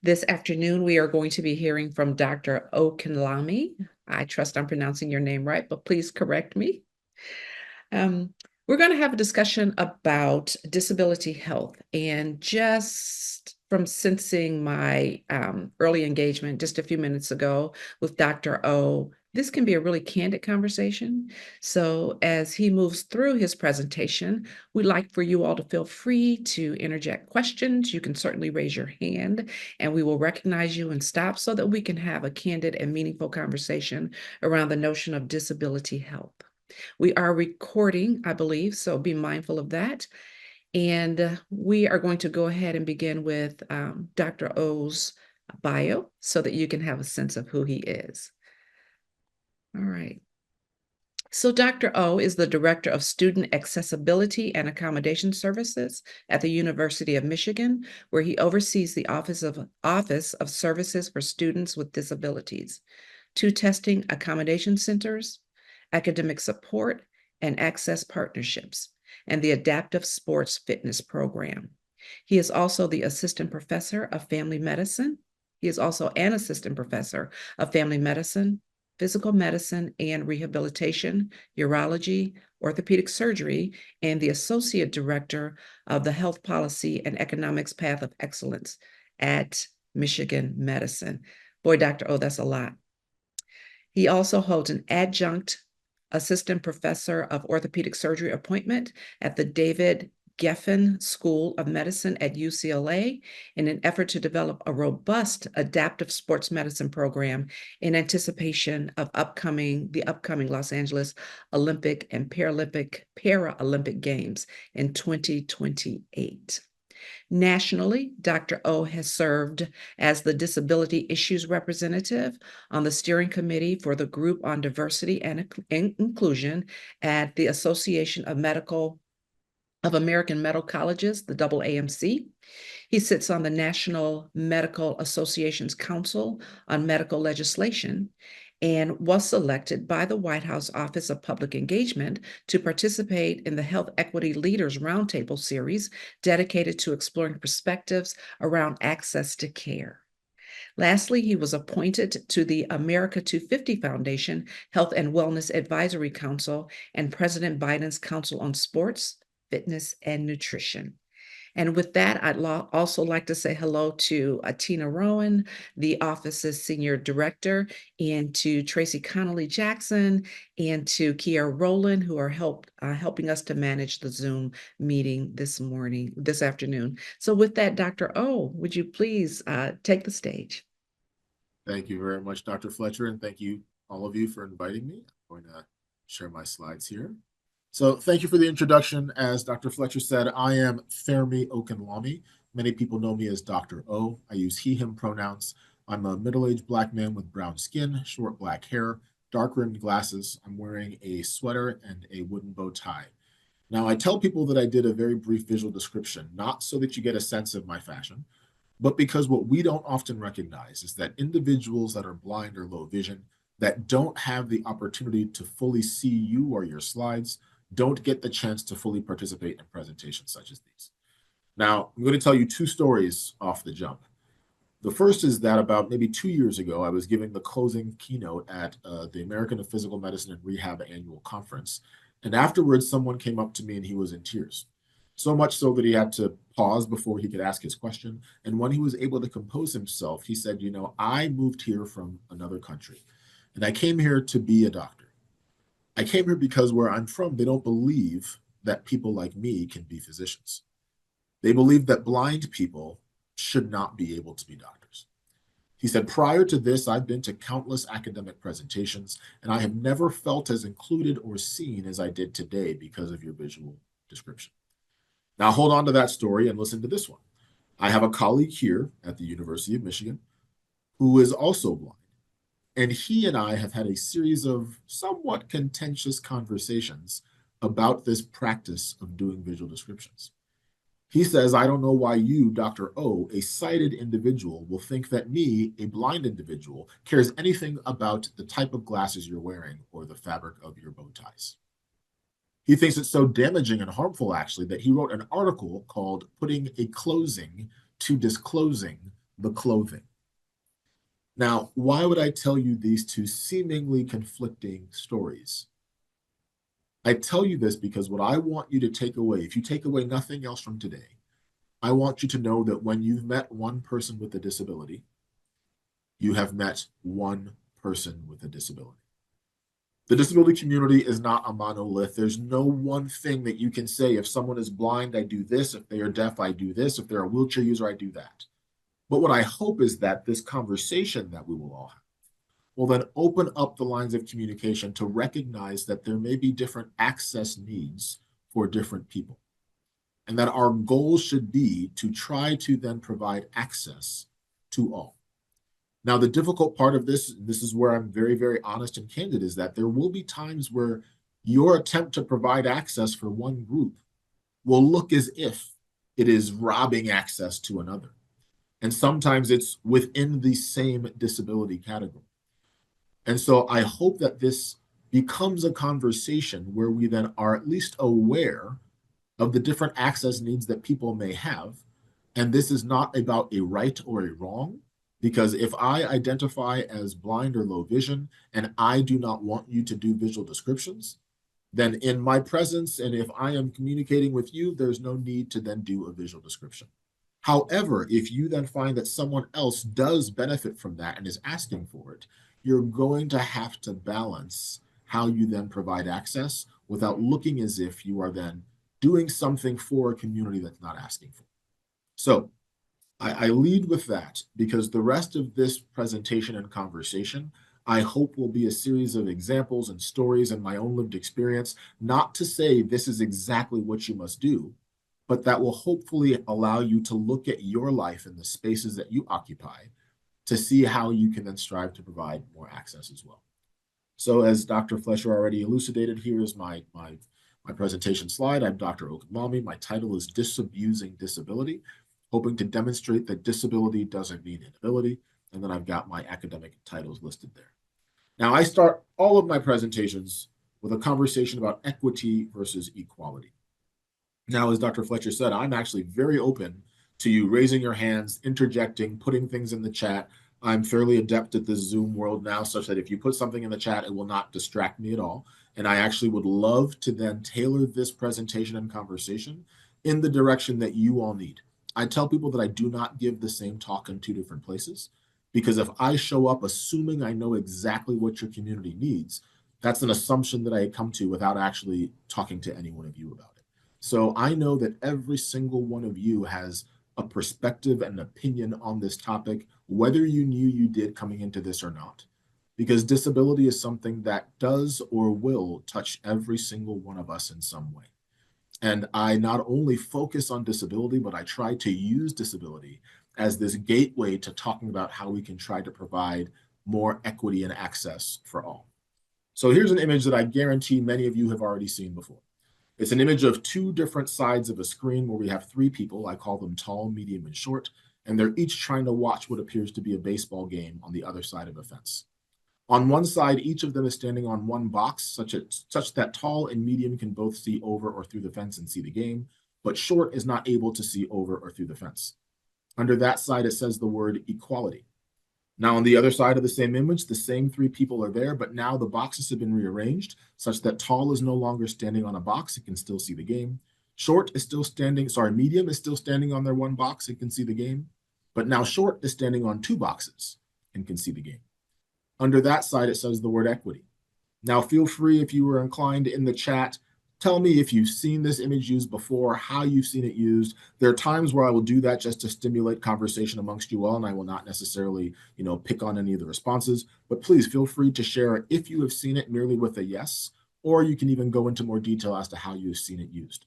This afternoon, we are going to be hearing from Dr. Okanlami. I trust I'm pronouncing your name right, but please correct me. Um, we're going to have a discussion about disability health. And just from sensing my early engagement just a few minutes ago with Dr. O, this can be a really candid conversation. So as he moves through his presentation, we'd like for you all to feel free to interject questions. You can certainly raise your hand and we will recognize you and stop so that we can have a candid and meaningful conversation around the notion of disability health. We are recording, I believe, so be mindful of that. And we are going to go ahead and begin with Dr. O's bio so that you can have a sense of who he is. All right. So Dr. O is the Director of Student Accessibility and Accommodation Services at the University of Michigan, where he oversees the Office of Services for Students with Disabilities, two testing accommodation centers, academic support, and access partnerships, and the Adaptive Sports Fitness Program. He is also the Assistant Professor of Family Medicine. He is also an Assistant Professor of Family Medicine, Physical Medicine and Rehabilitation, Urology, Orthopedic Surgery, and the Associate Director of the Health Policy and Economics Path of Excellence at Michigan Medicine. Boy, Dr. O, that's a lot. He also holds an adjunct assistant professor of orthopedic surgery appointment at the David Geffen School of Medicine at UCLA in an effort to develop a robust adaptive sports medicine program in anticipation of the upcoming Los Angeles Olympic and Paralympic Games in 2028. Nationally, Dr. O has served as the Disability Issues Representative on the steering committee for the Group on Diversity and Inclusion at the Association of American Medical Colleges, the AAMC. He sits on the National Medical Association's Council on Medical Legislation and was selected by the White House Office of Public Engagement to participate in the Health Equity Leaders Roundtable series dedicated to exploring perspectives around access to care. Lastly, he was appointed to the America 250 Foundation Health and Wellness Advisory Council and President Biden's Council on Sports, Fitness, and Nutrition. And with that, I'd also like to say hello to Tina Rowan, the office's senior director, and to Tracy Connolly Jackson, and to Kiera Rowland, who are helping us to manage the Zoom meeting this afternoon. So with that, Dr. O, would you please take the stage? Thank you very much, Dr. Fletcher, and thank you, all of you, for inviting me. I'm going to share my slides here. So thank you for the introduction. As Dr. Fletcher said, I am Fermi Okanlami. Many people know me as Dr. O. I use he, him pronouns. I'm a middle-aged Black man with brown skin, short black hair, dark-rimmed glasses. I'm wearing a sweater and a wooden bow tie. Now, I tell people that I did a very brief visual description, not so that you get a sense of my fashion, but because what we don't often recognize is that individuals that are blind or low vision, that don't have the opportunity to fully see you or your slides, don't get the chance to fully participate in presentations such as these. Now, I'm going to tell you two stories off the jump. The first is that about maybe 2 years ago, I was giving the closing keynote at the American of Physical Medicine and Rehab annual conference. And afterwards, someone came up to me and he was in tears. So much so that he had to pause before he could ask his question. And when he was able to compose himself, he said, you know, I moved here from another country and I came here to be a doctor. I came here because where I'm from, they don't believe that people like me can be physicians. They believe that blind people should not be able to be doctors. He said, prior to this, I've been to countless academic presentations, and I have never felt as included or seen as I did today because of your visual description. Now, hold on to that story and listen to this one. I have a colleague here at the University of Michigan who is also blind, and he and I have had a series of somewhat contentious conversations about this practice of doing visual descriptions. He says, I don't know why you, Dr. O, a sighted individual, will think that me, a blind individual, cares anything about the type of glasses you're wearing or the fabric of your bow ties. He thinks it's so damaging and harmful, actually, that he wrote an article called Putting a Closing to Disclosing the clothing. Now, why would I tell you these two seemingly conflicting stories? I tell you this because what I want you to take away, if you take away nothing else from today, I want you to know that when you've met one person with a disability, you have met one person with a disability. The disability community is not a monolith. There's no one thing that you can say. If someone is blind, I do this. If they are deaf, I do this. If they're a wheelchair user, I do that. But what I hope is that this conversation that we will all have will then open up the lines of communication to recognize that there may be different access needs for different people. And that our goal should be to try to then provide access to all. Now, the difficult part of this is where I'm very, very honest and candid, is that there will be times where your attempt to provide access for one group will look as if it is robbing access to another. And sometimes it's within the same disability category. And so I hope that this becomes a conversation where we then are at least aware of the different access needs that people may have. And this is not about a right or a wrong, because if I identify as blind or low vision and I do not want you to do visual descriptions, then in my presence, and if I am communicating with you, there's no need to then do a visual description. However, if you then find that someone else does benefit from that and is asking for it, you're going to have to balance how you then provide access without looking as if you are then doing something for a community that's not asking for. So I lead with that because the rest of this presentation and conversation, I hope, will be a series of examples and stories and my own lived experience, not to say this is exactly what you must do, but that will hopefully allow you to look at your life and the spaces that you occupy to see how you can then strive to provide more access as well. So as Dr. Fletcher already elucidated, here is my presentation slide. I'm Dr. Okanlami. My title is Disabusing Disability, hoping to demonstrate that disability doesn't mean inability. And then I've got my academic titles listed there. Now, I start all of my presentations with a conversation about equity versus equality. Now, as Dr. Fletcher said, I'm actually very open to you raising your hands, interjecting, putting things in the chat. I'm fairly adept at this Zoom world now, such that if you put something in the chat, it will not distract me at all. And I actually would love to then tailor this presentation and conversation in the direction that you all need. I tell people that I do not give the same talk in two different places, because if I show up assuming I know exactly what your community needs, that's an assumption that I come to without actually talking to any one of you about it. So I know that every single one of you has a perspective and an opinion on this topic, whether you knew you did coming into this or not, because disability is something that does or will touch every single one of us in some way. And I not only focus on disability, but I try to use disability as this gateway to talking about how we can try to provide more equity and access for all. So here's an image that I guarantee many of you have already seen before. It's an image of two different sides of a screen where we have three people. I call them tall, medium, and short, and they're each trying to watch what appears to be a baseball game on the other side of a fence. On one side, each of them is standing on one box, such that tall and medium can both see over or through the fence and see the game, but short is not able to see over or through the fence. Under that side, it says the word equality. Now, on the other side of the same image, the same three people are there, but now the boxes have been rearranged such that tall is no longer standing on a box. It can still see the game. Short is still standing, medium is still standing on their one box. It can see the game. But now short is standing on two boxes and can see the game. Under that side, it says the word equity. Now, feel free, if you were inclined, in the chat, tell me if you've seen this image used before, how you've seen it used. There are times where I will do that just to stimulate conversation amongst you all, and I will not necessarily, pick on any of the responses. But please feel free to share if you have seen it merely with a yes, or you can even go into more detail as to how you've seen it used.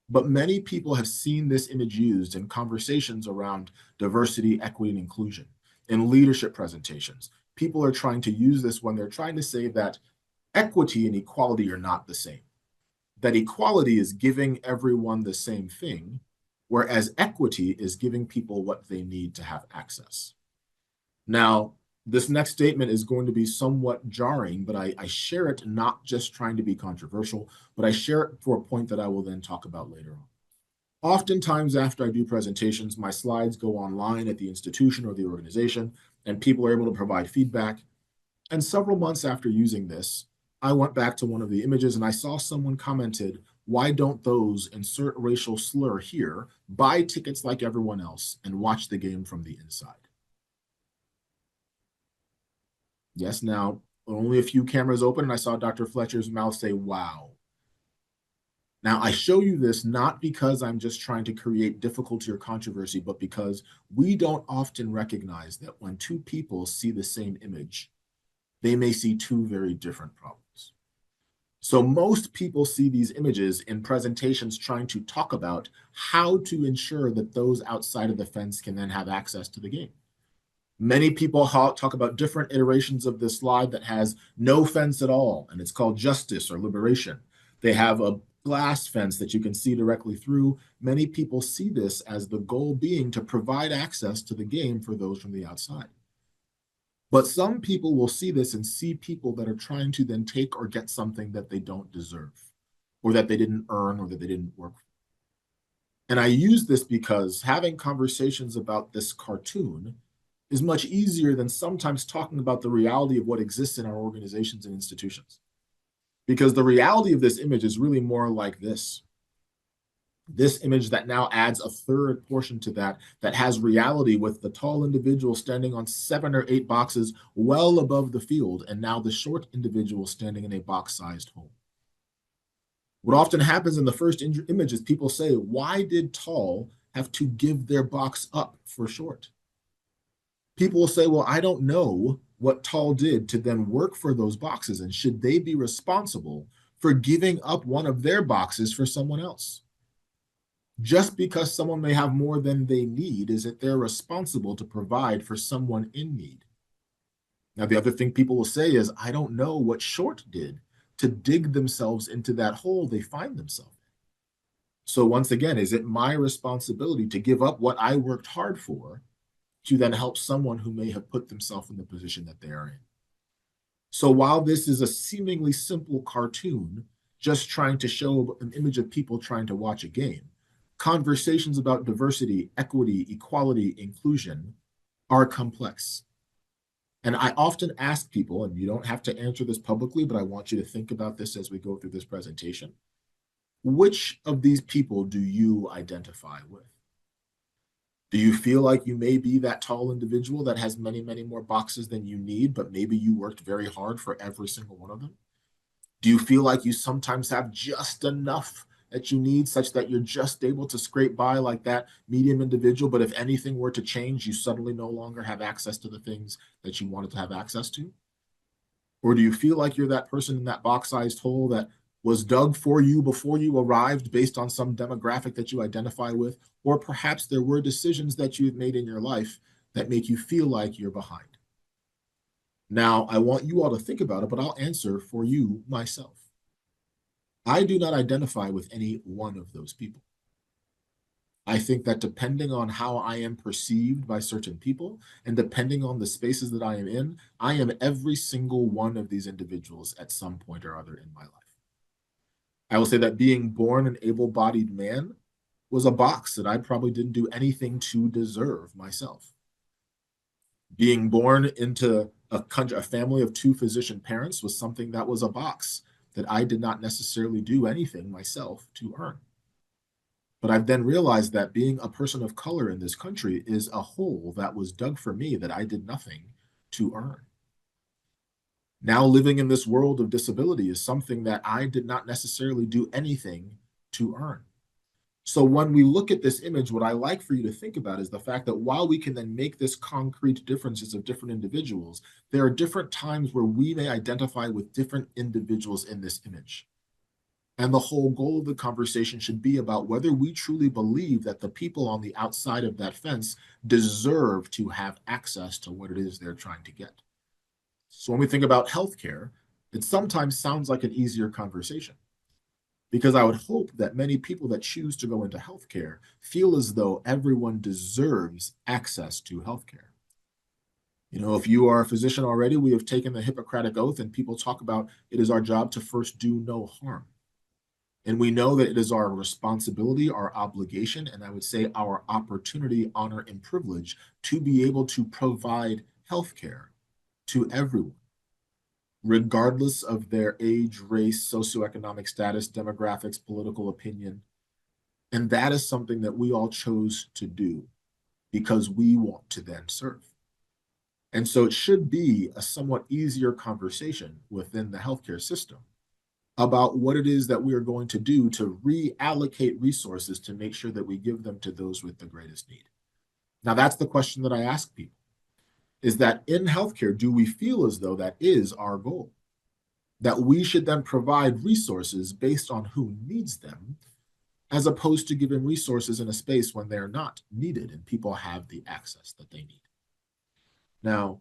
But many people have seen this image used in conversations around diversity, equity, and inclusion, in leadership presentations. People are trying to use this when they're trying to say that equity and equality are not the same. That equality is giving everyone the same thing, whereas equity is giving people what they need to have access. Now, this next statement is going to be somewhat jarring, but I share it not just trying to be controversial, but I share it for a point that I will then talk about later on. Oftentimes after I do presentations, my slides go online at the institution or the organization, and people are able to provide feedback. And several months after using this, I went back to one of the images and I saw someone commented, why don't those insert racial slur here, buy tickets like everyone else, and watch the game from the inside? Yes, now only a few cameras open, and I saw Dr. Fletcher's mouth say, wow. Now, I show you this not because I'm just trying to create difficulty or controversy, but because we don't often recognize that when two people see the same image, they may see two very different problems. So most people see these images in presentations trying to talk about how to ensure that those outside of the fence can then have access to the game. Many people talk about different iterations of this slide that has no fence at all, and it's called justice or liberation. They have a glass fence that you can see directly through. Many people see this as the goal being to provide access to the game for those from the outside. But some people will see this and see people that are trying to then take or get something that they don't deserve, or that they didn't earn, or that they didn't work for. And I use this because having conversations about this cartoon is much easier than sometimes talking about the reality of what exists in our organizations and institutions. Because the reality of this image is really more like this. This image that now adds a third portion to that, that has reality with the tall individual standing on 7 or 8 boxes well above the field, and now the short individual standing in a box-sized hole. What often happens in the first image is people say, why did tall have to give their box up for short? People will say, well, I don't know what tall did to then work for those boxes, and should they be responsible for giving up one of their boxes for someone else? Just because someone may have more than they need is that they're responsible to provide for someone in need. Now, the other thing people will say is, I don't know what short did to dig themselves into that hole they find themselves in. So once again, is it my responsibility to give up what I worked hard for to then help someone who may have put themselves in the position that they are in? So while this is a seemingly simple cartoon, just trying to show an image of people trying to watch a game, conversations about diversity, equity, equality, inclusion are complex. And I often ask people, and you don't have to answer this publicly, but I want you to think about this as we go through this presentation. Which of these people do you identify with? Do you feel like you may be that tall individual that has many, many more boxes than you need, but maybe you worked very hard for every single one of them? Do you feel like you sometimes have just enough that you need, such that you're just able to scrape by like that medium individual, but if anything were to change, you suddenly no longer have access to the things that you wanted to have access to? Or do you feel like you're that person in that box-sized hole that was dug for you before you arrived based on some demographic that you identify with? Or perhaps there were decisions that you've made in your life that make you feel like you're behind. Now, I want you all to think about it, but I'll answer for you myself. I do not identify with any one of those people. I think that depending on how I am perceived by certain people and depending on the spaces that I am in, I am every single one of these individuals at some point or other in my life. I will say that being born an able-bodied man was a box that I probably didn't do anything to deserve myself. Being born into a family of 2 physician parents was something that was a box that I did not necessarily do anything myself to earn. But I've then realized that being a person of color in this country is a hole that was dug for me that I did nothing to earn. Now living in this world of disability is something that I did not necessarily do anything to earn. So when we look at this image, what I like for you to think about is the fact that while we can then make this concrete differences of different individuals, there are different times where we may identify with different individuals in this image. And the whole goal of the conversation should be about whether we truly believe that the people on the outside of that fence deserve to have access to what it is they're trying to get. So when we think about healthcare, it sometimes sounds like an easier conversation, because I would hope that many people that choose to go into healthcare feel as though everyone deserves access to healthcare. You know, if you are a physician already, we have taken the Hippocratic Oath, and people talk about it is our job to first do no harm. And we know that it is our responsibility, our obligation, and I would say our opportunity, honor, and privilege to be able to provide healthcare to everyone, regardless of their age, race, socioeconomic status, demographics, political opinion. And that is something that we all chose to do because we want to then serve. And so it should be a somewhat easier conversation within the healthcare system about what it is that we are going to do to reallocate resources to make sure that we give them to those with the greatest need. Now, that's the question that I ask people, is that in healthcare, do we feel as though that is our goal? That we should then provide resources based on who needs them, as opposed to giving resources in a space when they're not needed and people have the access that they need. Now,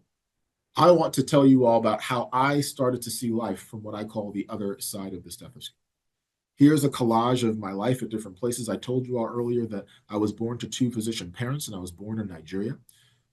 I want to tell you all about how I started to see life from what I call the other side of the stethoscope. Here's a collage of my life at different places. I told you all earlier that I was born to two physician parents and I was born in Nigeria.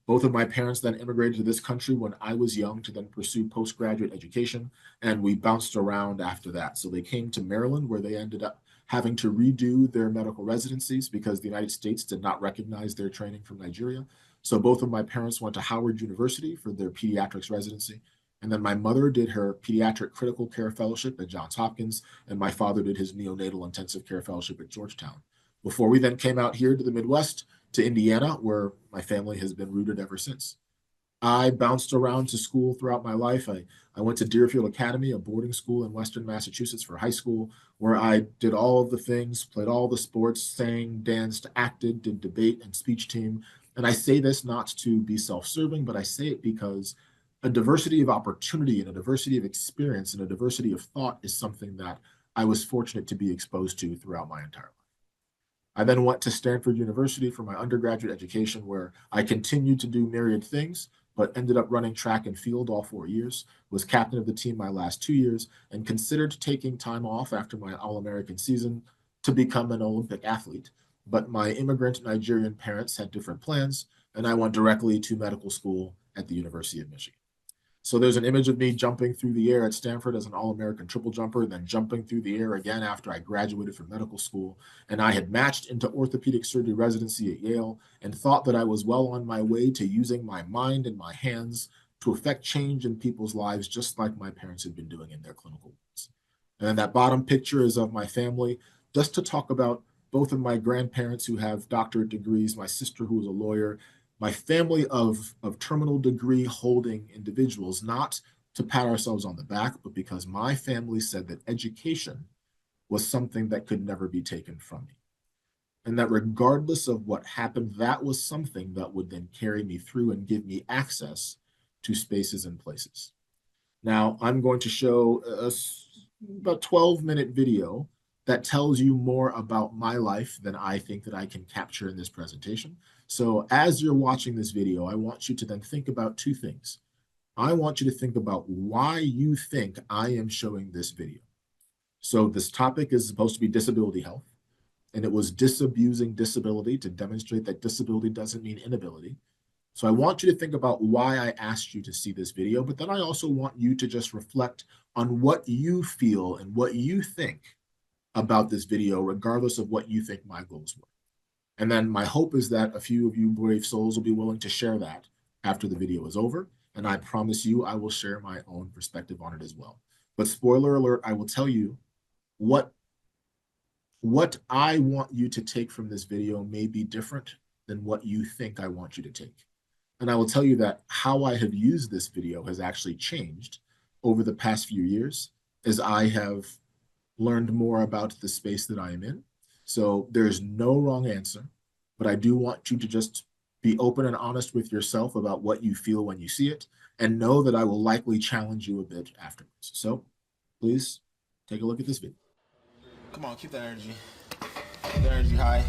Both of my parents then immigrated to this country when I was young to then pursue postgraduate education, and we bounced around after that. So they came to Maryland, where they ended up having to redo their medical residencies because the United States did not recognize their training from Nigeria. So both of my parents went to Howard University for their pediatrics residency. And then my mother did her pediatric critical care fellowship at Johns Hopkins, and my father did his neonatal intensive care fellowship at Georgetown. Before we then came out here to the Midwest, to Indiana, where my family has been rooted ever since. I bounced around to school throughout my life. I went to Deerfield Academy, a boarding school in Western Massachusetts for high school, where I did all of the things, played all the sports, sang, danced, acted, did debate and speech team. And I say this not to be self-serving, but I say it because a diversity of opportunity and a diversity of experience and a diversity of thought is something that I was fortunate to be exposed to throughout my entire life. I then went to Stanford University for my undergraduate education, where I continued to do myriad things, but ended up running track and field all 4 years, was captain of the team my last 2 years, and considered taking time off after my All-American season to become an Olympic athlete. But my immigrant Nigerian parents had different plans, and I went directly to medical school at the University of Michigan. So there's an image of me jumping through the air at Stanford as an All-American triple jumper, then jumping through the air again after I graduated from medical school. And I had matched into orthopedic surgery residency at Yale and thought that I was well on my way to using my mind and my hands to affect change in people's lives, just like my parents had been doing in their clinical ones. And then that bottom picture is of my family, just to talk about both of my grandparents who have doctorate degrees, my sister who is a lawyer, my family of terminal degree holding individuals, not to pat ourselves on the back, but because my family said that education was something that could never be taken from me. And that regardless of what happened, that was something that would then carry me through and give me access to spaces and places. Now, I'm going to show about 12-minute video that tells you more about my life than I think that I can capture in this presentation. So as you're watching this video, I want you to then think about two things. I want you to think about why you think I am showing this video. So this topic is supposed to be disability health, and it was disabusing disability to demonstrate that disability doesn't mean inability. So I want you to think about why I asked you to see this video, but then I also want you to just reflect on what you feel and what you think about this video, regardless of what you think my goals were. And then my hope is that a few of you brave souls will be willing to share that after the video is over. And I promise you, I will share my own perspective on it as well. But spoiler alert, I will tell you what I want you to take from this video may be different than what you think I want you to take. And I will tell you that how I have used this video has actually changed over the past few years as I have learned more about the space that I am in. So there's no wrong answer, but I do want you to just be open and honest with yourself about what you feel when you see it, and know that I will likely challenge you a bit afterwards. So please take a look at this video. Come on, keep that energy. Keep that energy high.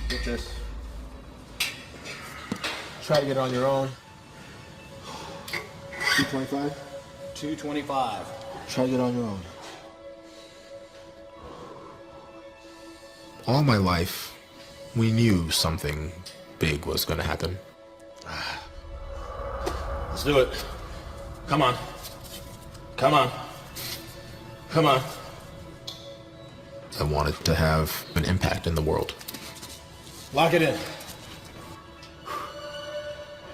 Get this. Try to get it on your own. 225? 225. Try to get it on your own. All my life, we knew something big was going to happen. Let's do it. Come on. Come on. Come on. I wanted to have an impact in the world. Lock it in.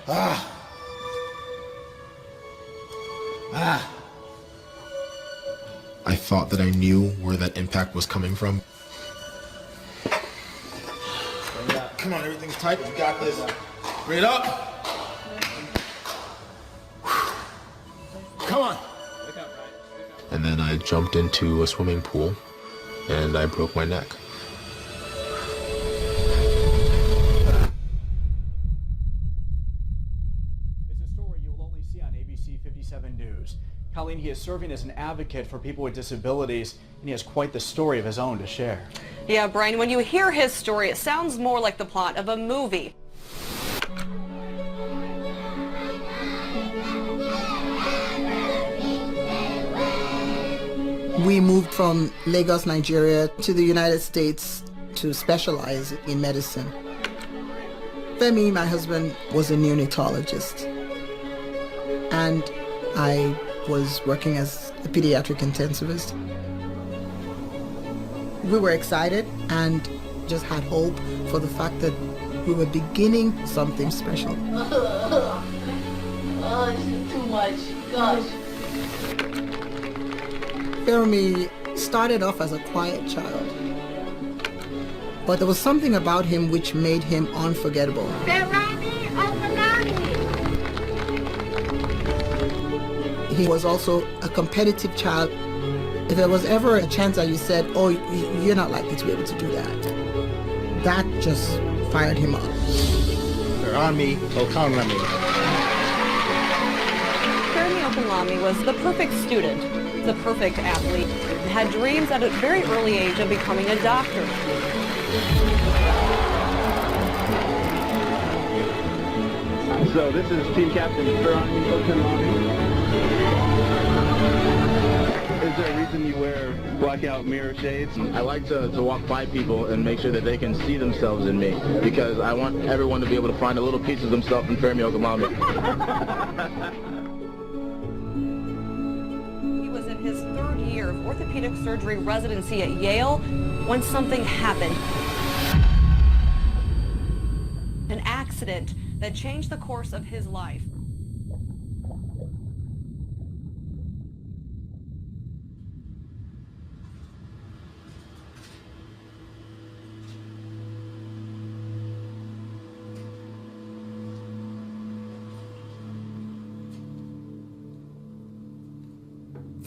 Ah. Ah. I thought that I knew where that impact was coming from. Come on, everything's tight. You got this. Bring it up. Come on. And then I jumped into a swimming pool and I broke my neck. It's a story you will only see on ABC 57 News. Colleen, he is serving as an advocate for people with disabilities, and he has quite the story of his own to share. Yeah, Brian, when you hear his story, it sounds more like the plot of a movie. We moved from Lagos, Nigeria to the United States to specialize in medicine. Femi, my husband, was a neonatologist, and I was working as a pediatric intensivist. We were excited and just had hope for the fact that we were beginning something special. Oh, this is too much. Gosh. Fermi started off as a quiet child, but there was something about him which made him unforgettable. He was also a competitive child. If there was ever a chance that you said, oh, you're not likely to be able to do that, that just fired him up. Okanlami. Okanlami was the perfect student, the perfect athlete, had dreams at a very early age of becoming a doctor. So this is team captain Okanlami. Is there a reason you wear blackout mirror shades? I like to walk by people and make sure that they can see themselves in me, because I want everyone to be able to find a little piece of themselves in Fermi Okanlami. He was in his third year of orthopedic surgery residency at Yale when something happened. An accident that changed the course of his life.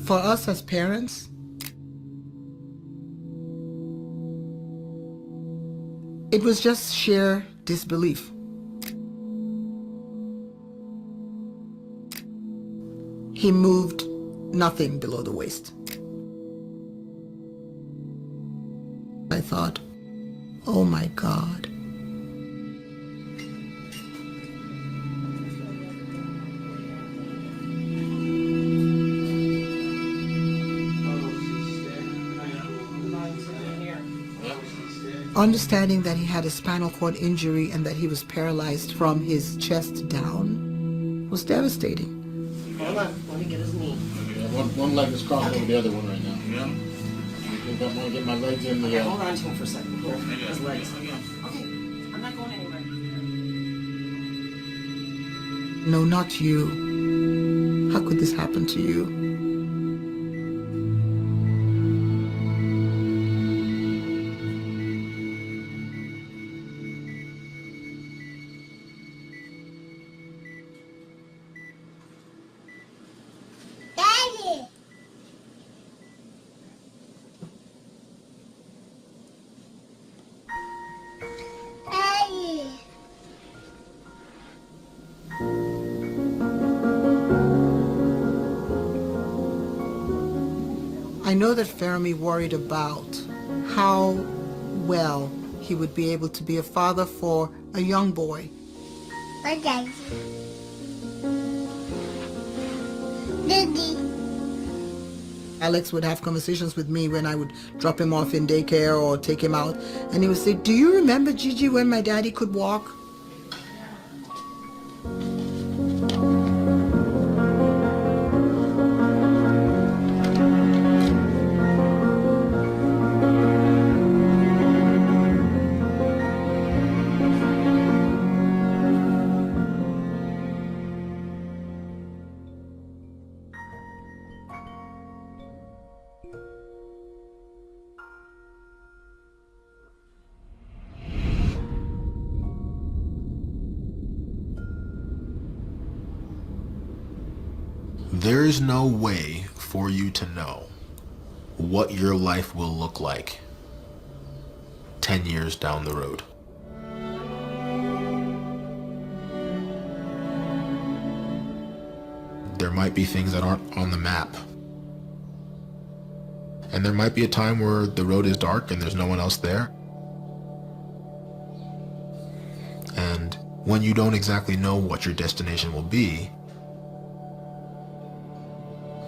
For us as parents, it was just sheer disbelief. He moved nothing below the waist. I thought, oh my God. Understanding that he had a spinal cord injury and that he was paralyzed from his chest down was devastating. Hold on, let me get his knee. One leg is crossing over the other one right now. Yeah. I want to get my legs in the... Okay, hold on to him for a second. Here, his legs. Okay, I'm not going anywhere. No, not you. How could this happen to you? I know that Fermi worried about how well he would be able to be a father for a young boy. Alex would have conversations with me when I would drop him off in daycare or take him out, and he would say, "Do you remember, Gigi, when my daddy could walk?" There's no way for you to know what your life will look like 10 years down the road. There might be things that aren't on the map. And there might be a time where the road is dark and there's no one else there. And when you don't exactly know what your destination will be,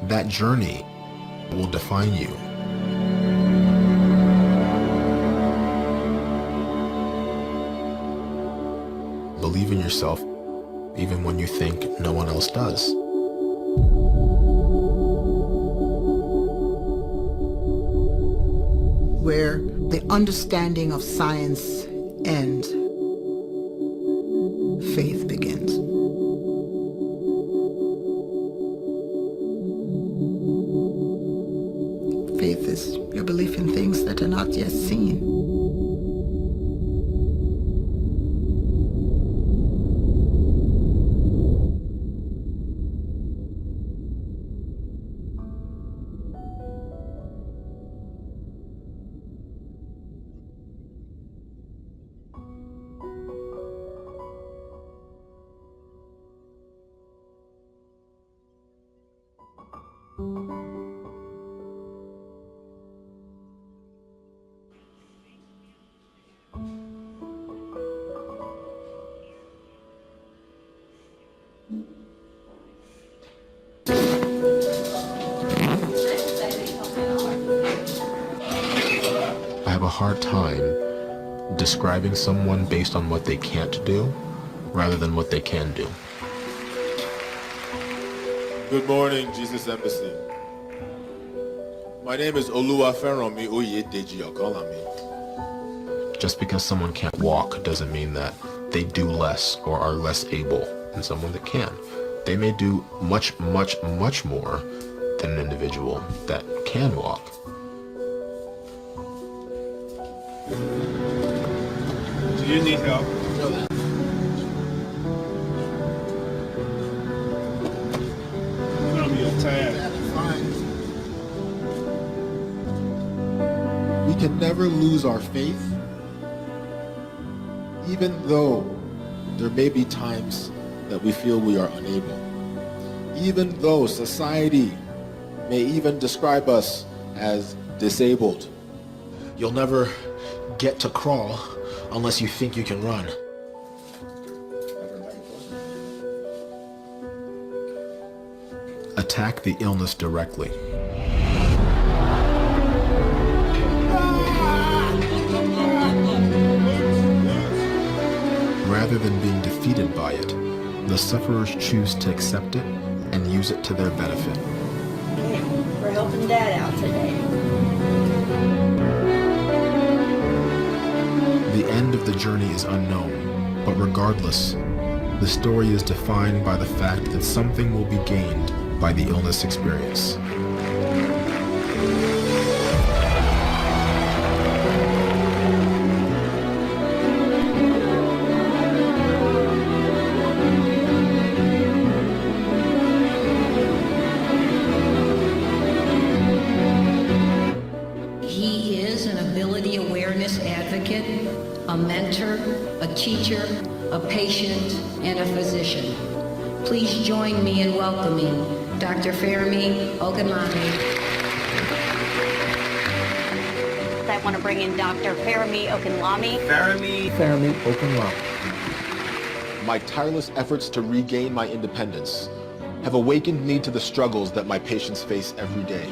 that journey will define you. Believe in yourself, even when you think no one else does. Where the understanding of science ends, faith begins. Faith is your belief in things that are not yet seen. I have a hard time describing someone based on what they can't do rather than what they can do. Good morning, Jesus Embassy. My name is Oluwaferanmi Okanlami. Just because someone can't walk doesn't mean that they do less or are less able than someone that can. They may do much, much, much more than an individual that can walk. Do you need help? You're gonna be tired. We can never lose our faith, even though there may be times that we feel we are unable. Even though society may even describe us as disabled. You'll never get to crawl unless you think you can run. Attack the illness directly. Rather than being defeated by it, the sufferers choose to accept it and use it to their benefit. We're helping Dad out today. The end of the journey is unknown, but regardless, the story is defined by the fact that something will be gained by the illness experience. He is an ability awareness advocate, a mentor, a teacher, a patient, and a physician. Please join me in welcoming Dr. Fermi Okanlami. I want to bring in Dr. Fermi Okanlami. Fermi Okanlami. My tireless efforts to regain my independence have awakened me to the struggles that my patients face every day.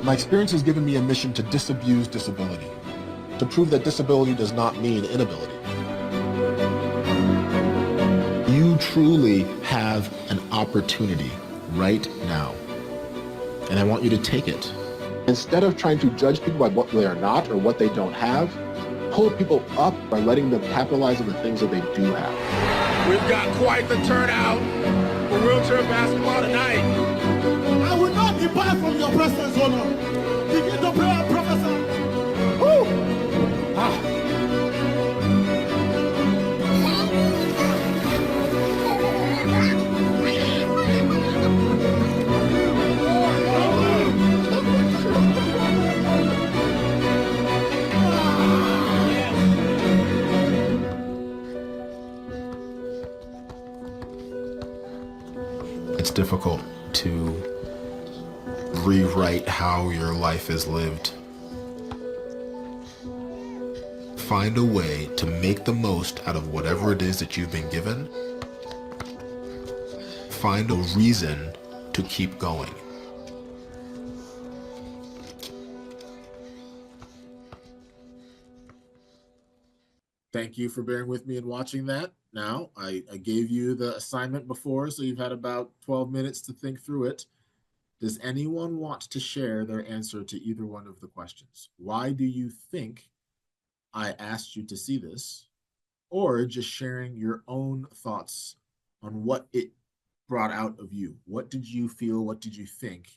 My experience has given me a mission to disabuse disability, to prove that disability does not mean inability. You truly have an opportunity right now, and I want you to take it. Instead of trying to judge people by what they are not or what they don't have, pull people up by letting them capitalize on the things that they do have. We've got quite the turnout for wheelchair basketball tonight. I will not depart from your presence, O Lord. Begin to pray and prophesy. Woo! difficult to rewrite how your life is lived. Find a way to make the most out of whatever it is that you've been given. Find a reason to keep going. Thank you for bearing with me and watching that. Now, I gave you the assignment before, so you've had about 12 minutes to think through it. Does anyone want to share their answer to either one of the questions? Why do you think I asked you to see this? Or just sharing your own thoughts on what it brought out of you. What did you feel? What did you think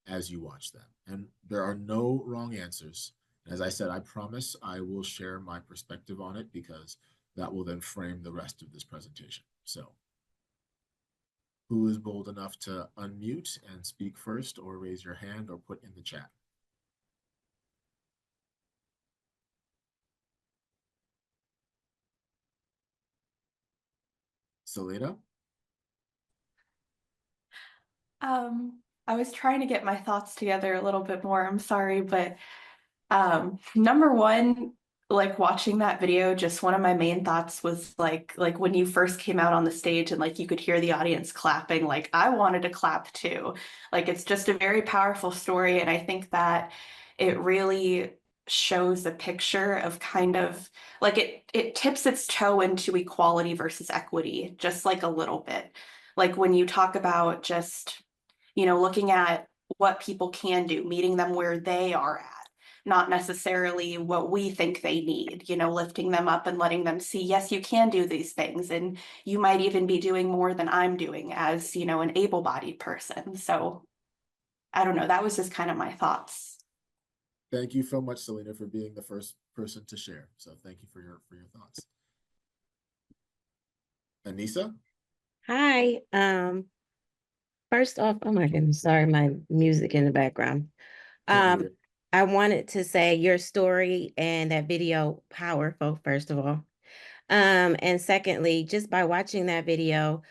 as you watched that? And there are no wrong answers. As I said, I promise I will share my perspective on it because that will then frame the rest of this presentation. So who is bold enough to unmute and speak first, or raise your hand or put in the chat? Selena? I was trying to get my thoughts together a little bit more. I'm sorry, but number one, like watching that video, just one of my main thoughts was like when you first came out on the stage and like you could hear the audience clapping, like I wanted to clap too. Like it's just a very powerful story, and I think that it really shows a picture of kind of like it tips its toe into equality versus equity just like a little bit. Like when you talk about just looking at what people can do, meeting them where they are at, not necessarily what we think they need, lifting them up and letting them see, yes, you can do these things. And you might even be doing more than I'm doing as, an able-bodied person. So I don't know. That was just kind of my thoughts. Thank you so much, Selena, for being the first person to share. So thank you for your thoughts. Anissa? Hi. First off, oh my goodness, sorry, my music in the background. I wanted to say your story and that video powerful, first of all. And secondly, just by watching that video,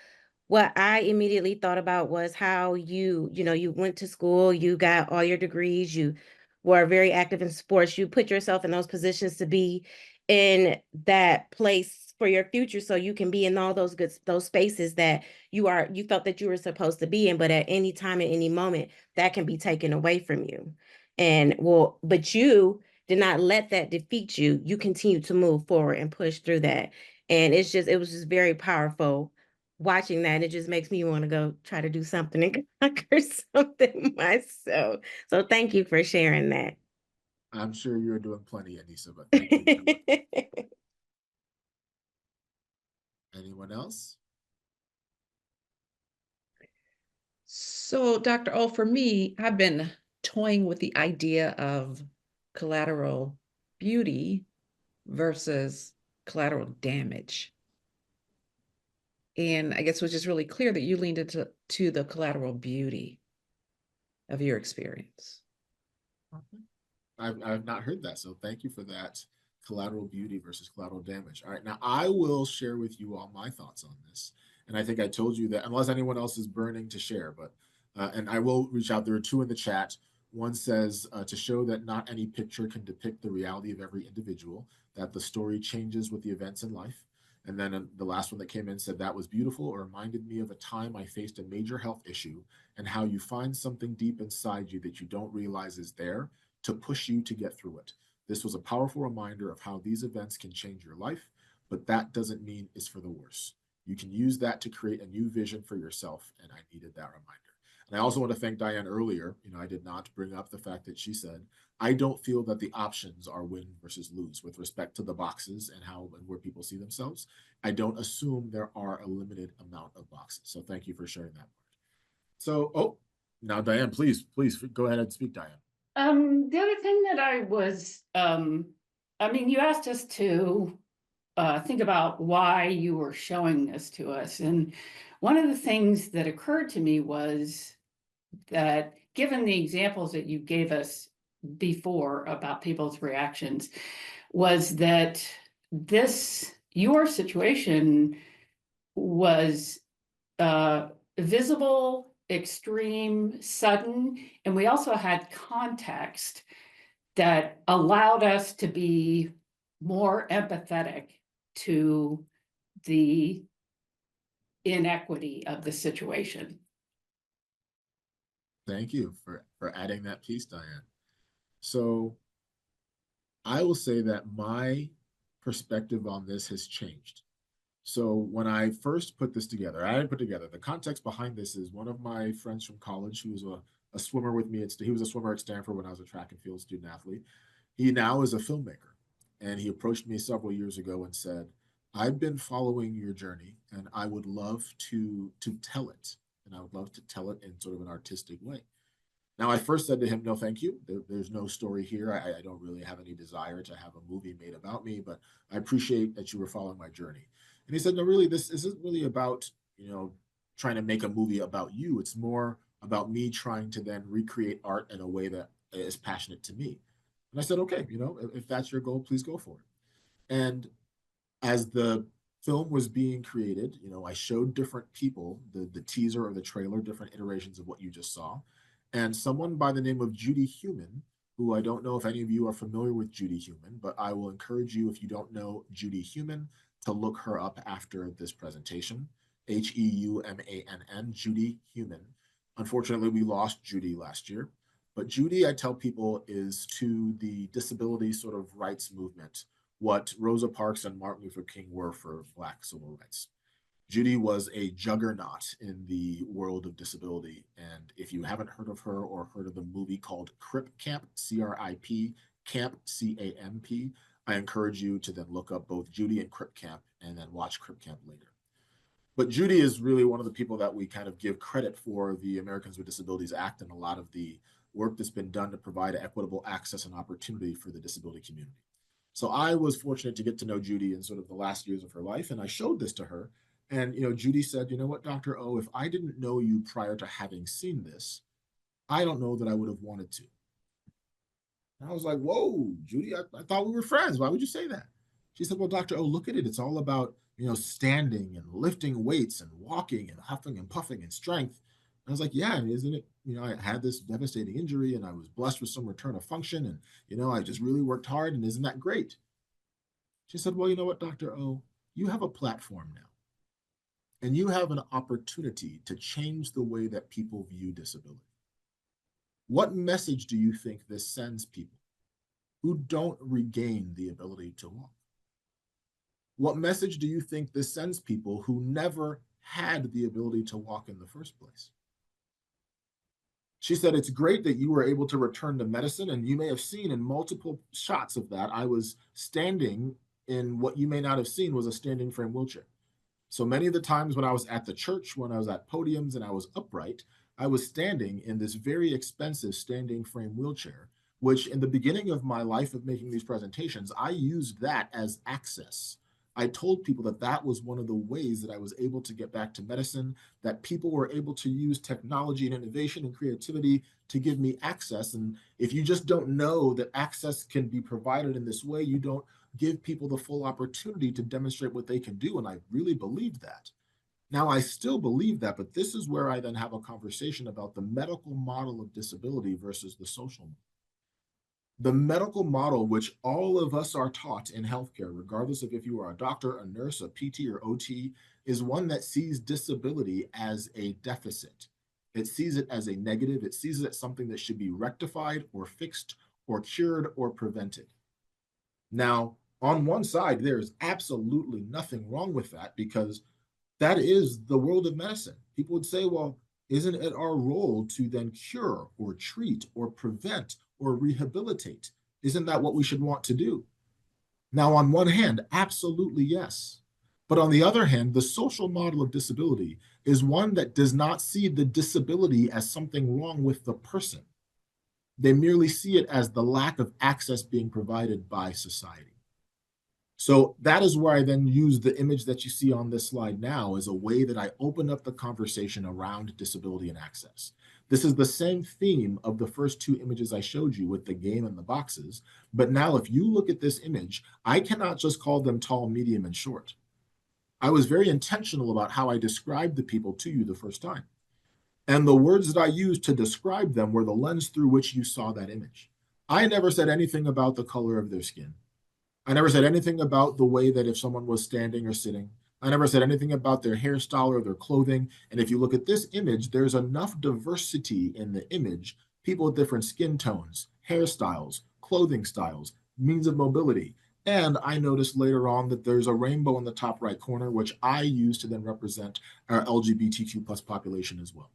what I immediately thought about was how you went to school, you got all your degrees, you were very active in sports, you put yourself in those positions to be in that place for your future so you can be in all those spaces that you felt that you were supposed to be in, but at any time, at any moment, that can be taken away from you. But you did not let that defeat you. You continue to move forward and push through that. And it was just very powerful watching that. And it just makes me want to go try to do something and conquer something myself. So thank you for sharing that. I'm sure you're doing plenty, Anissa, but thank you. Anyone else? So, Dr. O, for me, I've been toying with the idea of collateral beauty versus collateral damage. And I guess it was just really clear that you leaned into the collateral beauty of your experience. I've not heard that, so thank you for that. Collateral beauty versus collateral damage. All right, now I will share with you all my thoughts on this. And I think I told you that unless anyone else is burning to share, but and I will reach out. There are two in the chat. One says to show that not any picture can depict the reality of every individual, that the story changes with the events in life. And then the last one that came in said that was beautiful. It reminded me of a time I faced a major health issue and how you find something deep inside you that you don't realize is there to push you to get through it. This was a powerful reminder of how these events can change your life, but that doesn't mean it's for the worse. You can use that to create a new vision for yourself, and I needed that reminder. And I also want to thank Diane earlier. I did not bring up the fact that she said, I don't feel that the options are win versus lose with respect to the boxes and how and where people see themselves. I don't assume there are a limited amount of boxes. So thank you for sharing that part. So, now Diane, please go ahead and speak, Diane. The other thing that I was, you asked us to think about why you were showing this to us. And one of the things that occurred to me was that given the examples that you gave us before about people's reactions, was that your situation was visible extreme, sudden, and we also had context that allowed us to be more empathetic to the inequity of the situation. Thank you for adding that piece, Diane. So I will say that my perspective on this has changed. So when I first put this together, I didn't put together the context behind this is one of my friends from college who was a swimmer with me. He was a swimmer at Stanford when I was a track and field student athlete. He now is a filmmaker. And he approached me several years ago and said, I've been following your journey and I would love to tell it. And I would love to tell it in sort of an artistic way. Now, I first said to him, no, thank you. There's no story here. I don't really have any desire to have a movie made about me, but I appreciate that you were following my journey. And he said, no, really, this isn't really about, trying to make a movie about you. It's more about me trying to then recreate art in a way that is passionate to me. And I said, okay, if that's your goal, please go for it. And as the film was being created, I showed different people the teaser or the trailer, different iterations of what you just saw. And someone by the name of Judy Heumann, who I don't know if any of you are familiar with Judy Heumann, but I will encourage you, if you don't know Judy Heumann, to look her up after this presentation. Heumann, Judy Heumann. Unfortunately, we lost Judy last year. But Judy, I tell people, is to the disability sort of rights movement what Rosa Parks and Martin Luther King were for Black civil rights. Judy was a juggernaut in the world of disability. And if you haven't heard of her or heard of the movie called Crip Camp, C-R-I-P, Camp, C-A-M-P, I encourage you to then look up both Judy and Crip Camp and then watch Crip Camp later. But Judy is really one of the people that we kind of give credit for the Americans with Disabilities Act and a lot of the work that's been done to provide equitable access and opportunity for the disability community. So I was fortunate to get to know Judy in sort of the last years of her life, and I showed this to her. And Judy said, you know what, Dr. O, if I didn't know you prior to having seen this, I don't know that I would have wanted to. And I was like, whoa, Judy, I thought we were friends. Why would you say that? She said, well, Dr. O, look at it. It's all about, standing and lifting weights and walking and huffing and puffing and strength. And I was like, yeah, isn't it? I had this devastating injury and I was blessed with some return of function. And, I just really worked hard. And isn't that great? She said, well, you know what, Dr. O, you have a platform now. And you have an opportunity to change the way that people view disability. What message do you think this sends people who don't regain the ability to walk? What message do you think this sends people who never had the ability to walk in the first place? She said, it's great that you were able to return to medicine, and you may have seen in multiple shots of that, I was standing in what you may not have seen was a standing frame wheelchair. So many of the times when I was at the church, when I was at podiums and I was upright, I was standing in this very expensive standing frame wheelchair, which in the beginning of my life of making these presentations, I used that as access. I told people that that was one of the ways that I was able to get back to medicine, that people were able to use technology and innovation and creativity to give me access. And if you just don't know that access can be provided in this way, you don't give people the full opportunity to demonstrate what they can do. And I really believed that. Now, I still believe that, but this is where I then have a conversation about the medical model of disability versus the social model. The medical model, which all of us are taught in healthcare, regardless of if you are a doctor, a nurse, a PT, or OT, is one that sees disability as a deficit. It sees it as a negative. It sees it as something that should be rectified or fixed or cured or prevented. Now, on one side, there is absolutely nothing wrong with that because that is the world of medicine. People would say, well, isn't it our role to then cure or treat or prevent or rehabilitate? Isn't that what we should want to do? Now, on one hand, absolutely yes. But on the other hand, the social model of disability is one that does not see the disability as something wrong with the person. They merely see it as the lack of access being provided by society. So that is where I then use the image that you see on this slide now as a way that I open up the conversation around disability and access. This is the same theme of the first two images I showed you with the game and the boxes. But now if you look at this image, I cannot just call them tall, medium, and short. I was very intentional about how I described the people to you the first time. And the words that I used to describe them were the lens through which you saw that image. I never said anything about the color of their skin. I never said anything about the way that if someone was standing or sitting. I never said anything about their hairstyle or their clothing. And if you look at this image, there's enough diversity in the image, people with different skin tones, hairstyles, clothing styles, means of mobility. And I noticed later on that there's a rainbow in the top right corner, which I use to then represent our LGBTQ plus population as well.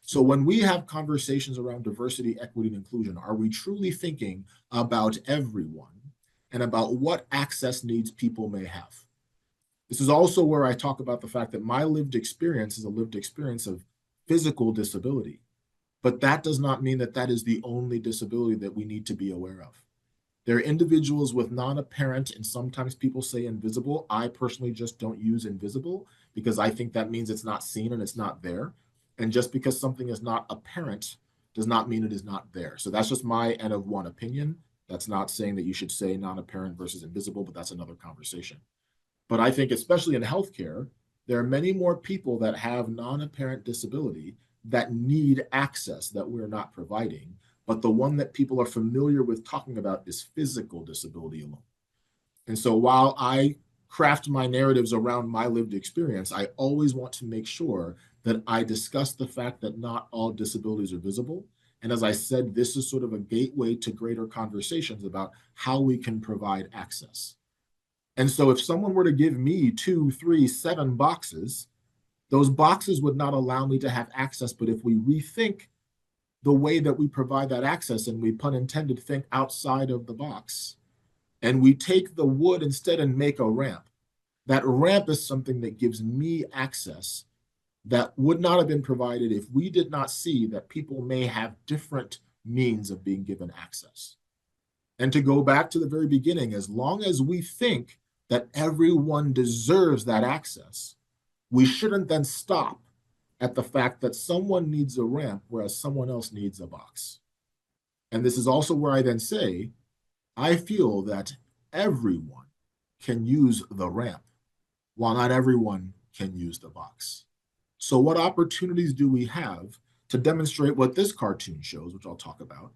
So when we have conversations around diversity, equity, and inclusion, are we truly thinking about everyone and about what access needs people may have? This is also where I talk about the fact that my lived experience is a lived experience of physical disability. But that does not mean that that is the only disability that we need to be aware of. There are individuals with non-apparent, and sometimes people say invisible. I personally just don't use invisible because I think that means it's not seen and it's not there. And just because something is not apparent does not mean it is not there. So that's just my N of one opinion. That's not saying that you should say non-apparent versus invisible, but that's another conversation. But I think, especially in healthcare, there are many more people that have non-apparent disability that need access that we're not providing. But the one that people are familiar with talking about is physical disability alone. And so while I craft my narratives around my lived experience, I always want to make sure that I discuss the fact that not all disabilities are visible. And as I said, this is sort of a gateway to greater conversations about how we can provide access. And so if someone were to give me 2, 3, 7 boxes, those boxes would not allow me to have access. But if we rethink the way that we provide that access, and we, pun intended, think outside of the box, and we take the wood instead and make a ramp, that ramp is something that gives me access that would not have been provided if we did not see that people may have different means of being given access. And to go back to the very beginning, as long as we think that everyone deserves that access, we shouldn't then stop at the fact that someone needs a ramp, whereas someone else needs a box. And this is also where I then say, I feel that everyone can use the ramp, while not everyone can use the box. So what opportunities do we have to demonstrate what this cartoon shows, which I'll talk about?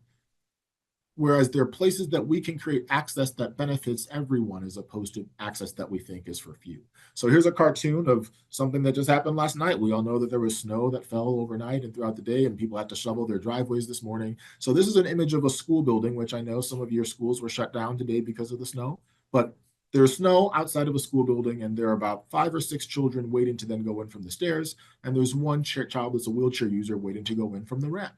Whereas there are places that we can create access that benefits everyone as opposed to access that we think is for few. So here's a cartoon of something that just happened last night. We all know that there was snow that fell overnight and throughout the day, and people had to shovel their driveways this morning. So this is an image of a school building, which I know some of your schools were shut down today because of the snow. But there's snow outside of a school building, and there are about 5 or 6 children waiting to then go in from the stairs. And there's one child that's a wheelchair user waiting to go in from the ramp.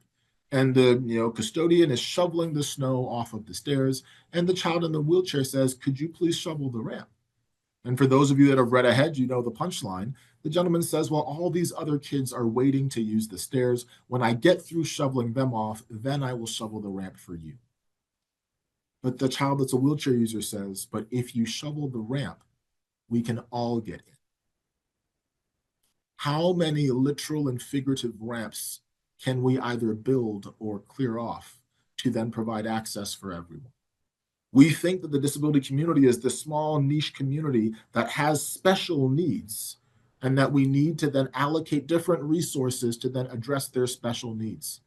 And the custodian is shoveling the snow off of the stairs, and the child in the wheelchair says, "Could you please shovel the ramp?" And for those of you that have read ahead, you know the punchline. The gentleman says, "Well, all these other kids are waiting to use the stairs. When I get through shoveling them off, then I will shovel the ramp for you." But the child that's a wheelchair user says, "But if you shovel the ramp, we can all get in." How many literal and figurative ramps can we either build or clear off to then provide access for everyone? We think that the disability community is the small niche community that has special needs, and that we need to then allocate different resources to then address their special needs.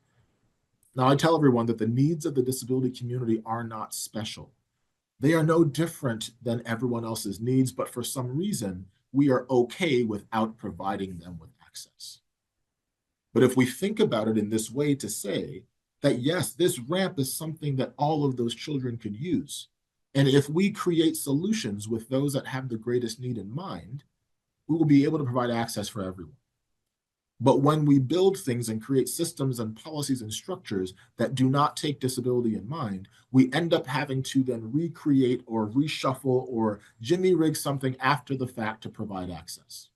Now, I tell everyone that the needs of the disability community are not special. They are no different than everyone else's needs, but for some reason, we are okay without providing them with access. But if we think about it in this way, to say that, yes, this ramp is something that all of those children could use. And if we create solutions with those that have the greatest need in mind, we will be able to provide access for everyone. But when we build things and create systems and policies and structures that do not take disability in mind, we end up having to then recreate or reshuffle or jimmy rig something after the fact to provide access.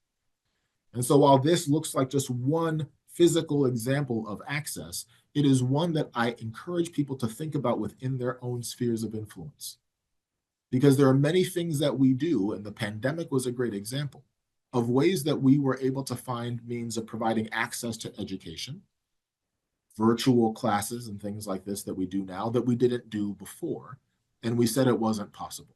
And so while this looks like just one physical example of access, it is one that I encourage people to think about within their own spheres of influence. Because there are many things that we do, and the pandemic was a great example, of ways that we were able to find means of providing access to education, virtual classes and things like this that we do now that we didn't do before, and we said it wasn't possible.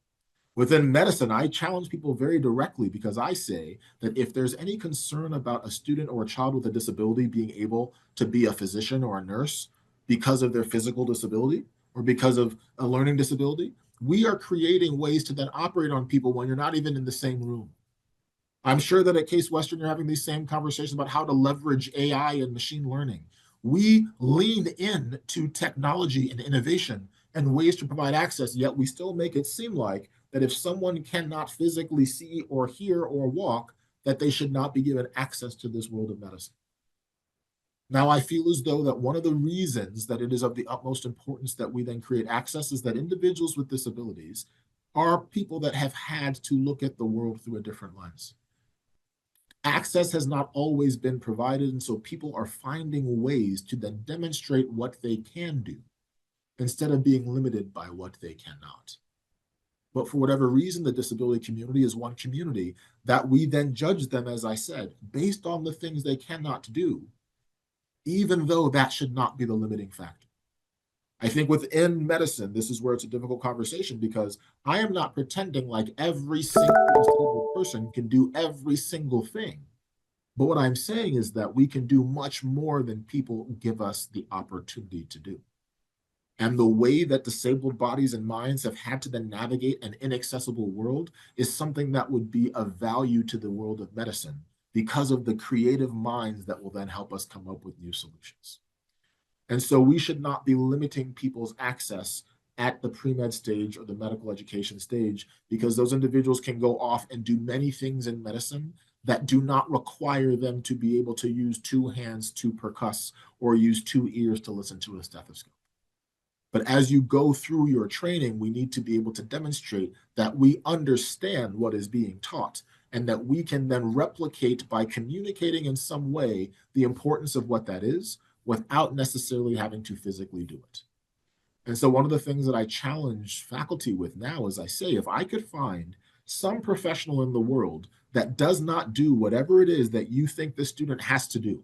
Within medicine, I challenge people very directly because I say that if there's any concern about a student or a child with a disability being able to be a physician or a nurse because of their physical disability or because of a learning disability, we are creating ways to then operate on people when you're not even in the same room. I'm sure that at Case Western, you're having these same conversations about how to leverage AI and machine learning. We lean in to technology and innovation and ways to provide access, yet we still make it seem like that if someone cannot physically see or hear or walk, that they should not be given access to this world of medicine. Now, I feel as though that one of the reasons that it is of the utmost importance that we then create access is that individuals with disabilities are people that have had to look at the world through a different lens. Access has not always been provided, and so people are finding ways to then demonstrate what they can do instead of being limited by what they cannot. But for whatever reason, the disability community is one community that we then judge them, as I said, based on the things they cannot do, even though that should not be the limiting factor. I think within medicine, this is where it's a difficult conversation because I am not pretending like every single disabled person can do every single thing. But what I'm saying is that we can do much more than people give us the opportunity to do. And the way that disabled bodies and minds have had to then navigate an inaccessible world is something that would be of value to the world of medicine because of the creative minds that will then help us come up with new solutions. And so we should not be limiting people's access at the pre-med stage or the medical education stage because those individuals can go off and do many things in medicine that do not require them to be able to use two hands to percuss or use two ears to listen to a stethoscope. But as you go through your training, we need to be able to demonstrate that we understand what is being taught and that we can then replicate by communicating in some way the importance of what that is without necessarily having to physically do it. And so one of the things that I challenge faculty with now is I say, if I could find some professional in the world that does not do whatever it is that you think the student has to do,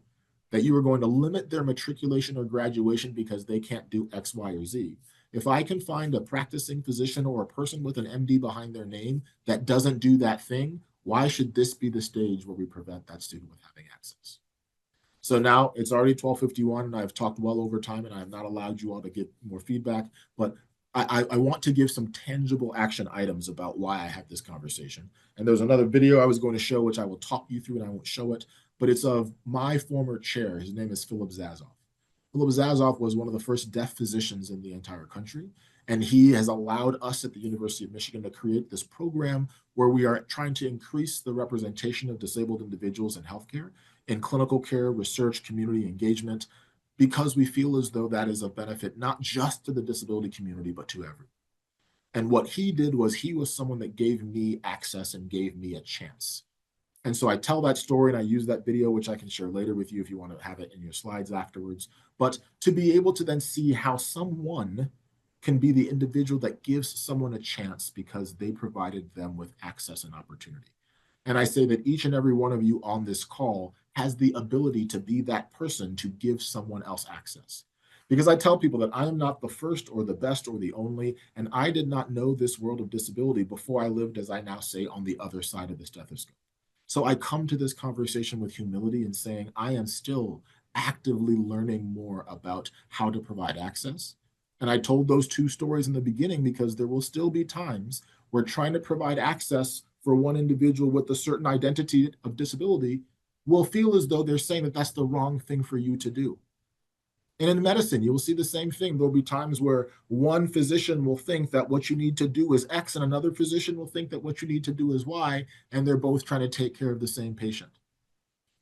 that you are going to limit their matriculation or graduation because they can't do X, Y, or Z. If I can find a practicing physician or a person with an MD behind their name that doesn't do that thing, why should this be the stage where we prevent that student with having access? So now it's already 12:51 and I've talked well over time and I have not allowed you all to get more feedback, but I want to give some tangible action items about why I had this conversation. And there's another video I was going to show, which I will talk you through and I won't show it, but it's of my former chair. His name is Philip Zazoff. Philip Zazoff was one of the first deaf physicians in the entire country. And he has allowed us at the University of Michigan to create this program where we are trying to increase the representation of disabled individuals in healthcare, in clinical care, research, community engagement, because we feel as though that is a benefit not just to the disability community, but to everyone. And what he did was he was someone that gave me access and gave me a chance. And so I tell that story and I use that video, which I can share later with you if you want to have it in your slides afterwards. But to be able to then see how someone can be the individual that gives someone a chance because they provided them with access and opportunity. And I say that each and every one of you on this call has the ability to be that person to give someone else access. Because I tell people that I am not the first or the best or the only, and I did not know this world of disability before I lived, as I now say, on the other side of the stethoscope. So I come to this conversation with humility and saying, I am still actively learning more about how to provide access. And I told those two stories in the beginning because there will still be times where trying to provide access for one individual with a certain identity of disability will feel as though they're saying that that's the wrong thing for you to do. And in medicine, you will see the same thing. There'll be times where one physician will think that what you need to do is X, and another physician will think that what you need to do is Y, and they're both trying to take care of the same patient.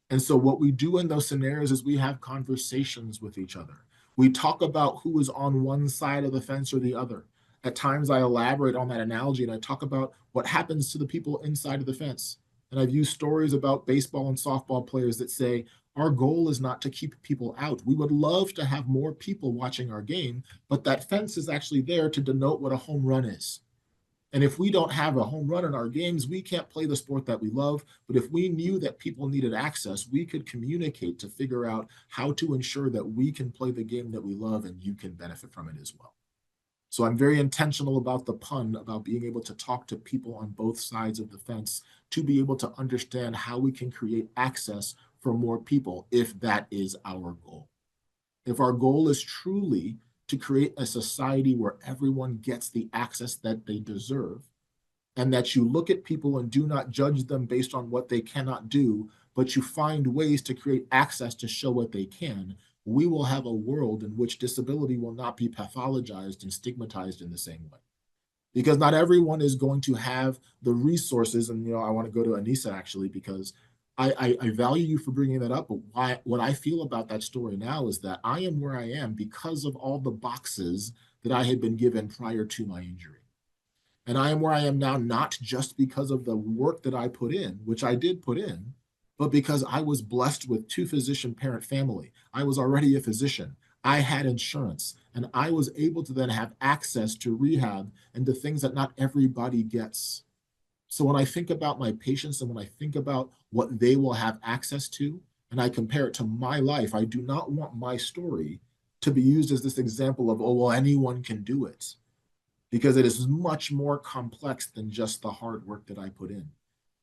And so what we do in those scenarios is we have conversations with each other. We talk about who is on one side of the fence or the other. At times I elaborate on that analogy and I talk about what happens to the people inside of the fence. And I've used stories about baseball and softball players that say, our goal is not to keep people out. We would love to have more people watching our game, but that fence is actually there to denote what a home run is. And if we don't have a home run in our games, we can't play the sport that we love. But if we knew that people needed access, we could communicate to figure out how to ensure that we can play the game that we love and you can benefit from it as well. So I'm very intentional about the pun, about being able to talk to people on both sides of the fence to be able to understand how we can create access for more people if that is our goal. If our goal is truly to create a society where everyone gets the access that they deserve, and that you look at people and do not judge them based on what they cannot do, but you find ways to create access to show what they can, we will have a world in which disability will not be pathologized and stigmatized in the same way. Because not everyone is going to have the resources, and I want to go to Anissa actually, because I value you for bringing that up, but what I feel about that story now is that I am where I am because of all the boxes that I had been given prior to my injury. And I am where I am now, not just because of the work that I put in, which I did put in, but because I was blessed with 2 physician parent family. I was already a physician. I had insurance, and I was able to then have access to rehab and to things that not everybody gets. So when I think about my patients and when I think about what they will have access to, and I compare it to my life, I do not want my story to be used as this example of, oh, well, anyone can do it, because it is much more complex than just the hard work that I put in.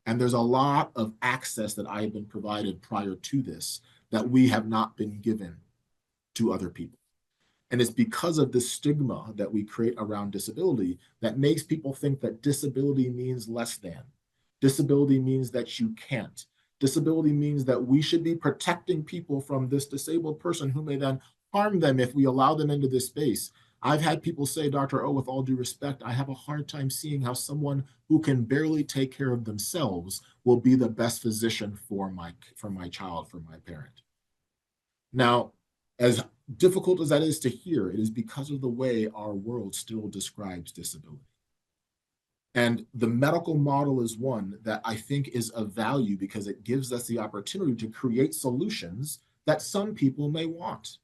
And there's a lot of access that I have been provided prior to this that we have not been given to other people. And it's because of this stigma that we create around disability that makes people think that disability means less than. Disability means that you can't. Disability means that we should be protecting people from this disabled person who may then harm them if we allow them into this space. I've had people say, Dr. O, with all due respect, I have a hard time seeing how someone who can barely take care of themselves will be the best physician for my child, for my parent. Now, as difficult as that is to hear, it is because of the way our world still describes disability. And the medical model is one that I think is of value because it gives us the opportunity to create solutions that some people may want.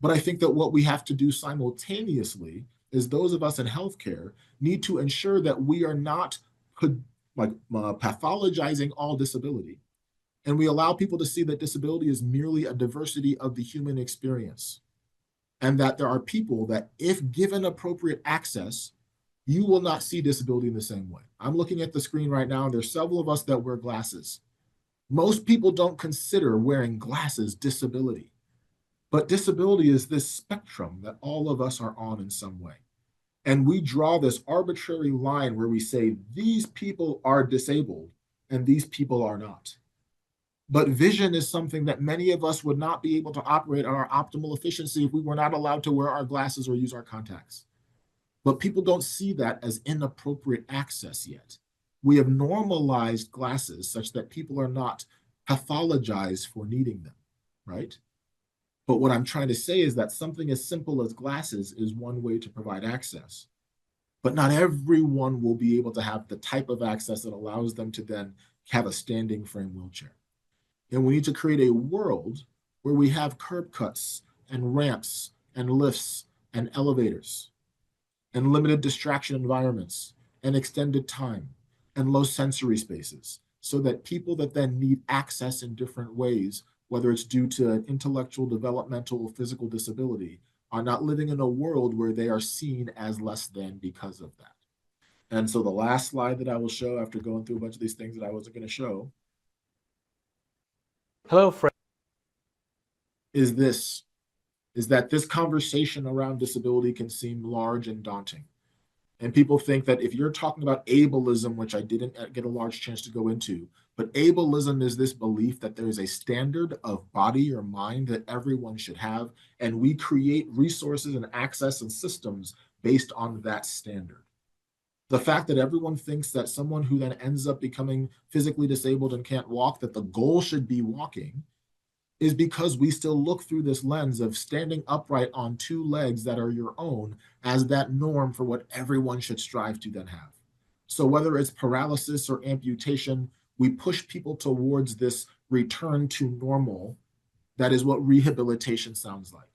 But I think that what we have to do simultaneously is those of us in healthcare need to ensure that we are not pathologizing all disability. And we allow people to see that disability is merely a diversity of the human experience. And that there are people that, if given appropriate access, you will not see disability in the same way. I'm looking at the screen right now, and there's several of us that wear glasses. Most people don't consider wearing glasses disability. But disability is this spectrum that all of us are on in some way. And we draw this arbitrary line where we say these people are disabled and these people are not. But vision is something that many of us would not be able to operate at our optimal efficiency if we were not allowed to wear our glasses or use our contacts. But people don't see that as inappropriate access yet. We have normalized glasses such that people are not pathologized for needing them, right? But what I'm trying to say is that something as simple as glasses is one way to provide access. But not everyone will be able to have the type of access that allows them to then have a standing frame wheelchair. And we need to create a world where we have curb cuts and ramps and lifts and elevators and limited distraction environments and extended time and low sensory spaces, so that people that then need access in different ways, whether it's due to an intellectual, developmental, or physical disability, are not living in a world where they are seen as less than because of that. And so the last slide that I will show after going through a bunch of these things that I wasn't going to show is that this conversation around disability can seem large and daunting. And people think that if you're talking about ableism, which I didn't get a large chance to go into, but ableism is this belief that there is a standard of body or mind that everyone should have, and we create resources and access and systems based on that standard. The fact that everyone thinks that someone who then ends up becoming physically disabled and can't walk, that the goal should be walking, is because we still look through this lens of standing upright on 2 legs that are your own as that norm for what everyone should strive to then have. So whether it's paralysis or amputation, we push people towards this return to normal. That is what rehabilitation sounds like.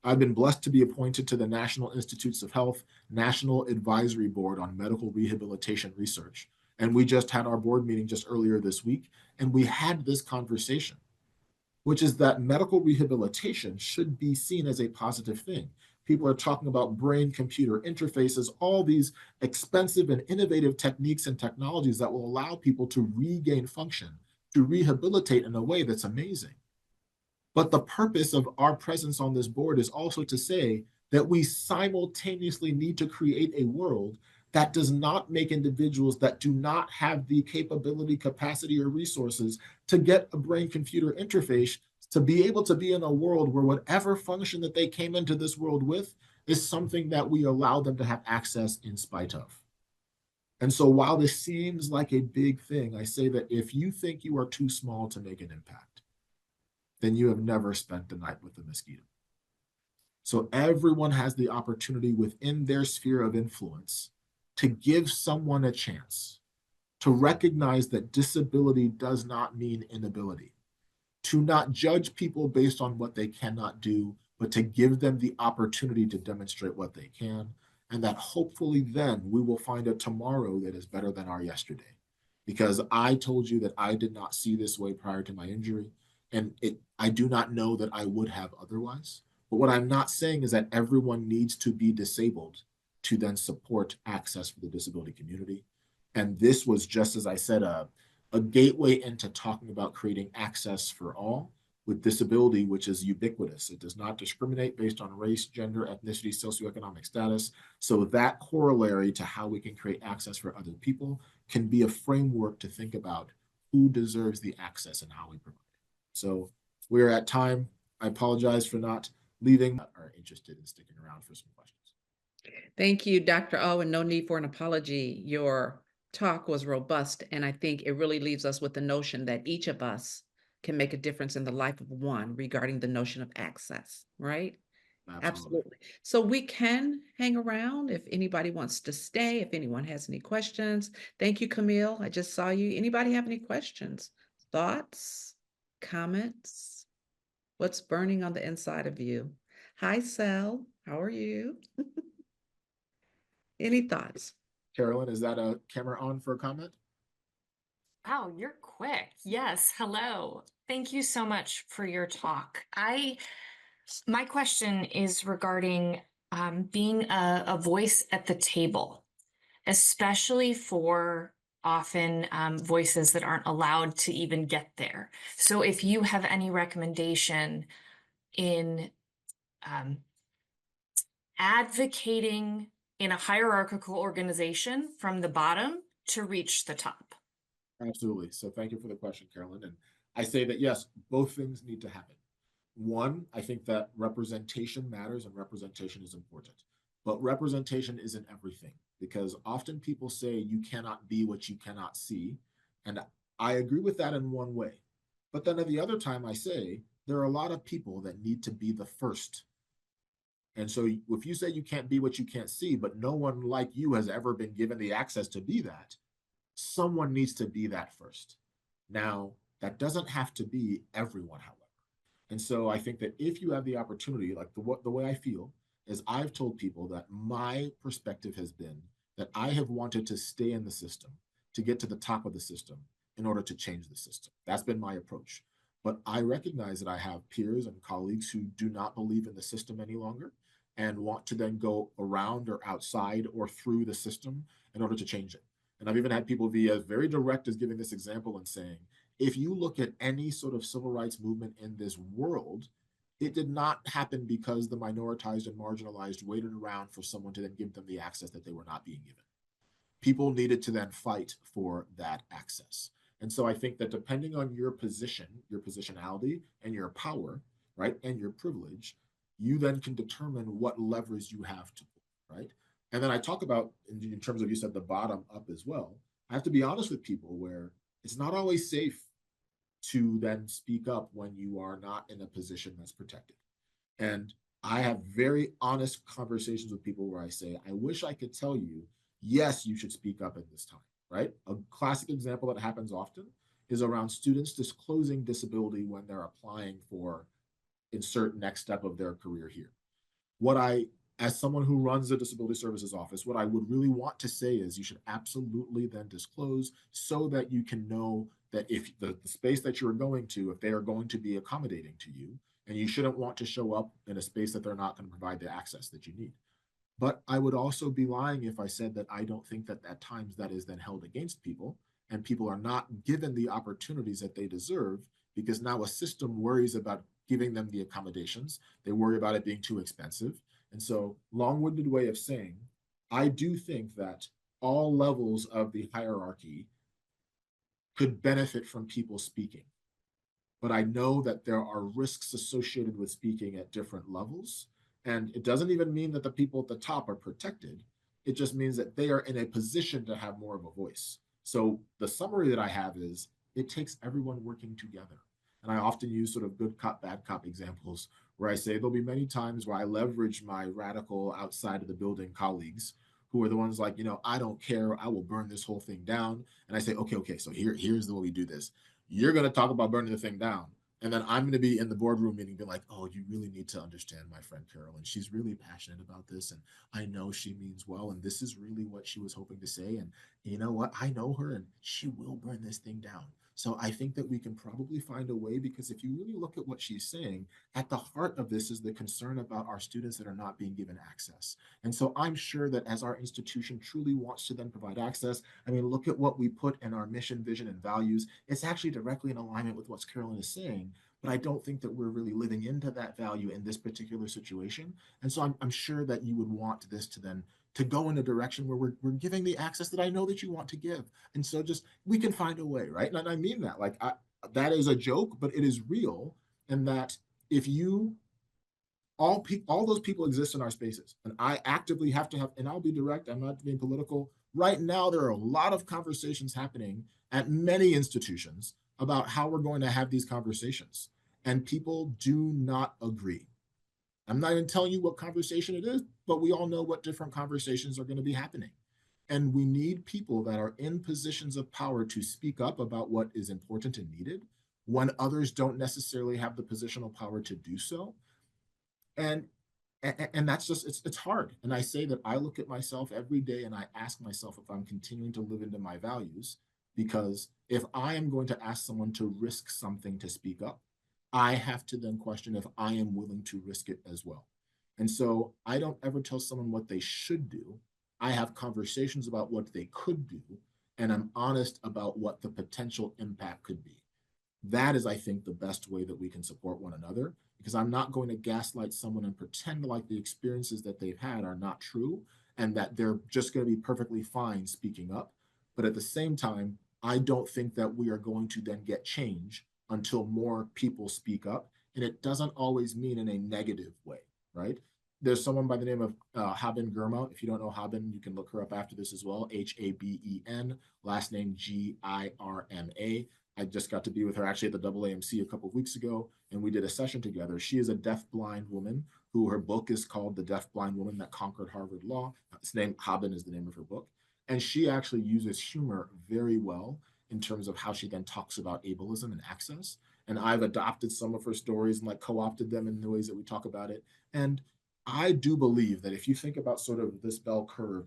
I've been blessed to be appointed to the National Institutes of Health National Advisory Board on Medical Rehabilitation Research. And we just had our board meeting just earlier this week, and we had this conversation, which is that medical rehabilitation should be seen as a positive thing. People are talking about brain-computer interfaces, all these expensive and innovative techniques and technologies that will allow people to regain function, to rehabilitate in a way that's amazing. But the purpose of our presence on this board is also to say that we simultaneously need to create a world that does not make individuals that do not have the capability, capacity, or resources to get a brain-computer interface to be able to be in a world where whatever function that they came into this world with is something that we allow them to have access in spite of. And so while this seems like a big thing, I say that if you think you are too small to make an impact, then you have never spent the night with the mosquito. So everyone has the opportunity within their sphere of influence to give someone a chance, to recognize that disability does not mean inability, to not judge people based on what they cannot do, but to give them the opportunity to demonstrate what they can, and that hopefully then we will find a tomorrow that is better than our yesterday. Because I told you that I did not see this way prior to my injury, and I do not know that I would have otherwise. But what I'm not saying is that everyone needs to be disabled to then support access for the disability community. And this was, just as I said, a gateway into talking about creating access for all with disability, which is ubiquitous. It does not discriminate based on race, gender, ethnicity, socioeconomic status. So that corollary to how we can create access for other people can be a framework to think about who deserves the access and how we provide it. So we're at time. I apologize for not leaving. Are interested in sticking around for some questions. Thank you, Dr. O, and no need for an apology. Your talk was robust, and I think it really leaves us with the notion that each of us can make a difference in the life of one regarding the notion of access, right? Absolutely. So we can hang around if anybody wants to stay, if anyone has any questions. Thank you, Camille. I just saw you. Anybody have any questions, thoughts, comments? What's burning on the inside of you? Hi, Sel. How are you? Any thoughts? Carolyn, is that a camera on for a comment? Wow, you're quick. Yes, hello. Thank you so much for your talk. My question is regarding being a voice at the table, especially for often voices that aren't allowed to even get there. So if you have any recommendation in advocating in a hierarchical organization from the bottom to reach the top. Absolutely. So thank you for the question, Carolyn. And I say that, yes, both things need to happen. One, I think that representation matters and representation is important. But representation isn't everything, because often people say you cannot be what you cannot see. And I agree with that in one way. But then at the other time, I say there are a lot of people that need to be the first. And so if you say you can't be what you can't see, but no one like you has ever been given the access to be that, someone needs to be that first. Now, that doesn't have to be everyone, however. And so I think that if you have the opportunity, like the way I feel is I've told people that my perspective has been that I have wanted to stay in the system, to get to the top of the system in order to change the system. That's been my approach. But I recognize that I have peers and colleagues who do not believe in the system any longer and want to then go around or outside or through the system in order to change it. And I've even had people be as very direct as giving this example and saying, if you look at any sort of civil rights movement in this world, it did not happen because the minoritized and marginalized waited around for someone to then give them the access that they were not being given. People needed to then fight for that access. And so I think that depending on your position, your positionality, and your power, right, and your privilege, you then can determine what levers you have to pull, right? And then I talk about, in terms of, you said the bottom up as well, I have to be honest with people where it's not always safe to then speak up when you are not in a position that's protected. And I have very honest conversations with people where I say, I wish I could tell you, yes, you should speak up at this time, right? A classic example that happens often is around students disclosing disability when they're applying for insert next step of their career here. What I, as someone who runs the Disability Services Office, what I would really want to say is you should absolutely then disclose so that you can know that if the space that you're going to, if they are going to be accommodating to you, and you shouldn't want to show up in a space that they're not going to provide the access that you need. But I would also be lying if I said that I don't think that at times that is then held against people, and people are not given the opportunities that they deserve, because now a system worries about giving them the accommodations. They worry about it being too expensive. And so, long-winded way of saying, I do think that all levels of the hierarchy could benefit from people speaking. But I know that there are risks associated with speaking at different levels. And it doesn't even mean that the people at the top are protected. It just means that they are in a position to have more of a voice. So the summary that I have is it takes everyone working together. And I often use sort of good cop, bad cop examples where I say there'll be many times where I leverage my radical outside of the building colleagues who are the ones like, I don't care, I will burn this whole thing down. And I say, okay, so here's the way we do this. You're going to talk about burning the thing down. And then I'm going to be in the boardroom meeting, be like, oh, you really need to understand my friend Carol. And she's really passionate about this. And I know she means well. And this is really what she was hoping to say. And you know what? I know her and she will burn this thing down. So I think that we can probably find a way, because if you really look at what she's saying, at the heart of this is the concern about our students that are not being given access. And so I'm sure that as our institution truly wants to then provide access, I mean, look at what we put in our mission, vision, and values. It's actually directly in alignment with what Carolyn is saying, but I don't think that we're really living into that value in this particular situation. And so I'm sure that you would want this to then to go in a direction where we're giving the access that I know that you want to give. And so just, we can find a way, right? And I mean that, like, that is a joke, but it is real. And that if you, all those people exist in our spaces, and I actively have to have, and I'll be direct, I'm not being political. Right now, there are a lot of conversations happening at many institutions about how we're going to have these conversations, and people do not agree. I'm not even telling you what conversation it is, but we all know what different conversations are going to be happening. And we need people that are in positions of power to speak up about what is important and needed when others don't necessarily have the positional power to do so. And that's just, it's hard. And I say that I look at myself every day and I ask myself if I'm continuing to live into my values, because if I am going to ask someone to risk something to speak up, I have to then question if I am willing to risk it as well. And so I don't ever tell someone what they should do. I have conversations about what they could do, and I'm honest about what the potential impact could be. That is, I think, the best way that we can support one another, because I'm not going to gaslight someone and pretend like the experiences that they've had are not true and that they're just going to be perfectly fine speaking up. But at the same time, I don't think that we are going to then get change until more people speak up. And it doesn't always mean in a negative way, right? There's someone by the name of Haben Girma. If you don't know Haben, you can look her up after this as well. Haben, last name Girma. I just got to be with her actually at the AAMC a couple of weeks ago, and we did a session together. She is a deaf-blind woman who, her book is called The Deaf-Blind Woman That Conquered Harvard Law. It's named, Haben is the name of her book. And she actually uses humor very well in terms of how she then talks about ableism and access. And I've adopted some of her stories and like co-opted them in the ways that we talk about it. And I do believe that if you think about sort of this bell curve,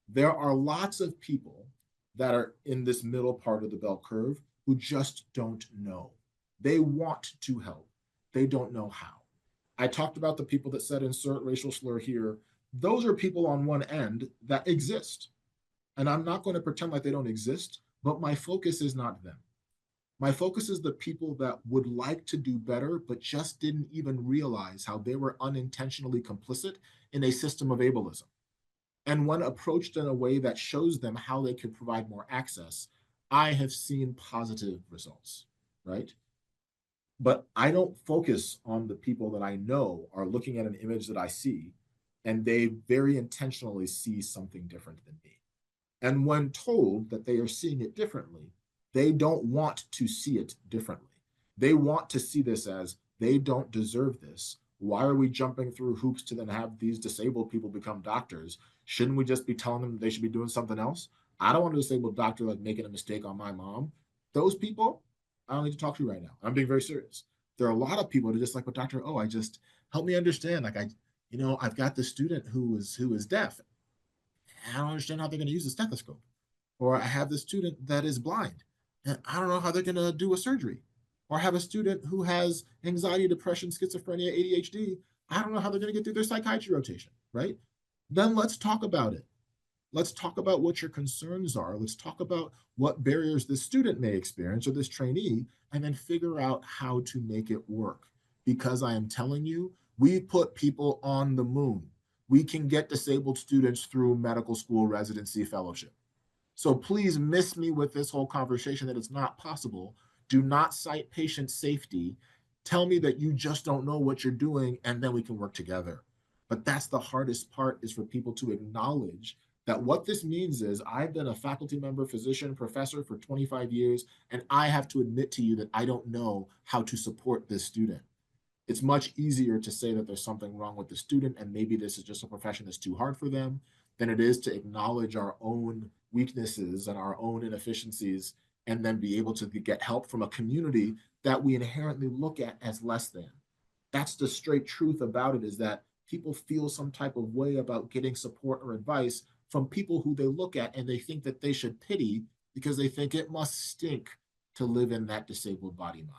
there are lots of people that are in this middle part of the bell curve who just don't know. They want to help. They don't know how. I talked about the people that said insert racial slur here. Those are people on one end that exist. And I'm not going to pretend like they don't exist, but my focus is not them. My focus is the people that would like to do better, but just didn't even realize how they were unintentionally complicit in a system of ableism. And when approached in a way that shows them how they could provide more access, I have seen positive results, right? But I don't focus on the people that I know are looking at an image that I see, and they very intentionally see something different than me. And when told that they are seeing it differently, they don't want to see it differently. They want to see this as they don't deserve this. Why are we jumping through hoops to then have these disabled people become doctors? Shouldn't we just be telling them they should be doing something else? I don't want a disabled doctor like making a mistake on my mom. Those people, I don't need to talk to you right now. I'm being very serious. There are a lot of people that are just like, but Dr. I just help me understand. Like I've got this student who is deaf. I don't understand how they're going to use a stethoscope. Or I have this student that is blind, and I don't know how they're going to do a surgery. or have a student who has anxiety, depression, schizophrenia, ADHD. I don't know how they're going to get through their psychiatry rotation, right? Then let's talk about it. Let's talk about what your concerns are. Let's talk about what barriers the student may experience or this trainee, and then figure out how to make it work. Because I am telling you, we put people on the moon. We can get disabled students through medical school residency fellowship. So please miss me with this whole conversation that it's not possible. Do not cite patient safety. Tell me that you just don't know what you're doing, and then we can work together. But that's the hardest part, is for people to acknowledge that what this means is I've been a faculty member, physician, professor for 25 years, and I have to admit to you that I don't know how to support this student. It's much easier to say that there's something wrong with the student and maybe this is just a profession that's too hard for them than it is to acknowledge our own weaknesses and our own inefficiencies, and then be able to get help from a community that we inherently look at as less than. That's the straight truth about it, is that people feel some type of way about getting support or advice from people who they look at and they think that they should pity, because they think it must stink to live in that disabled body mind.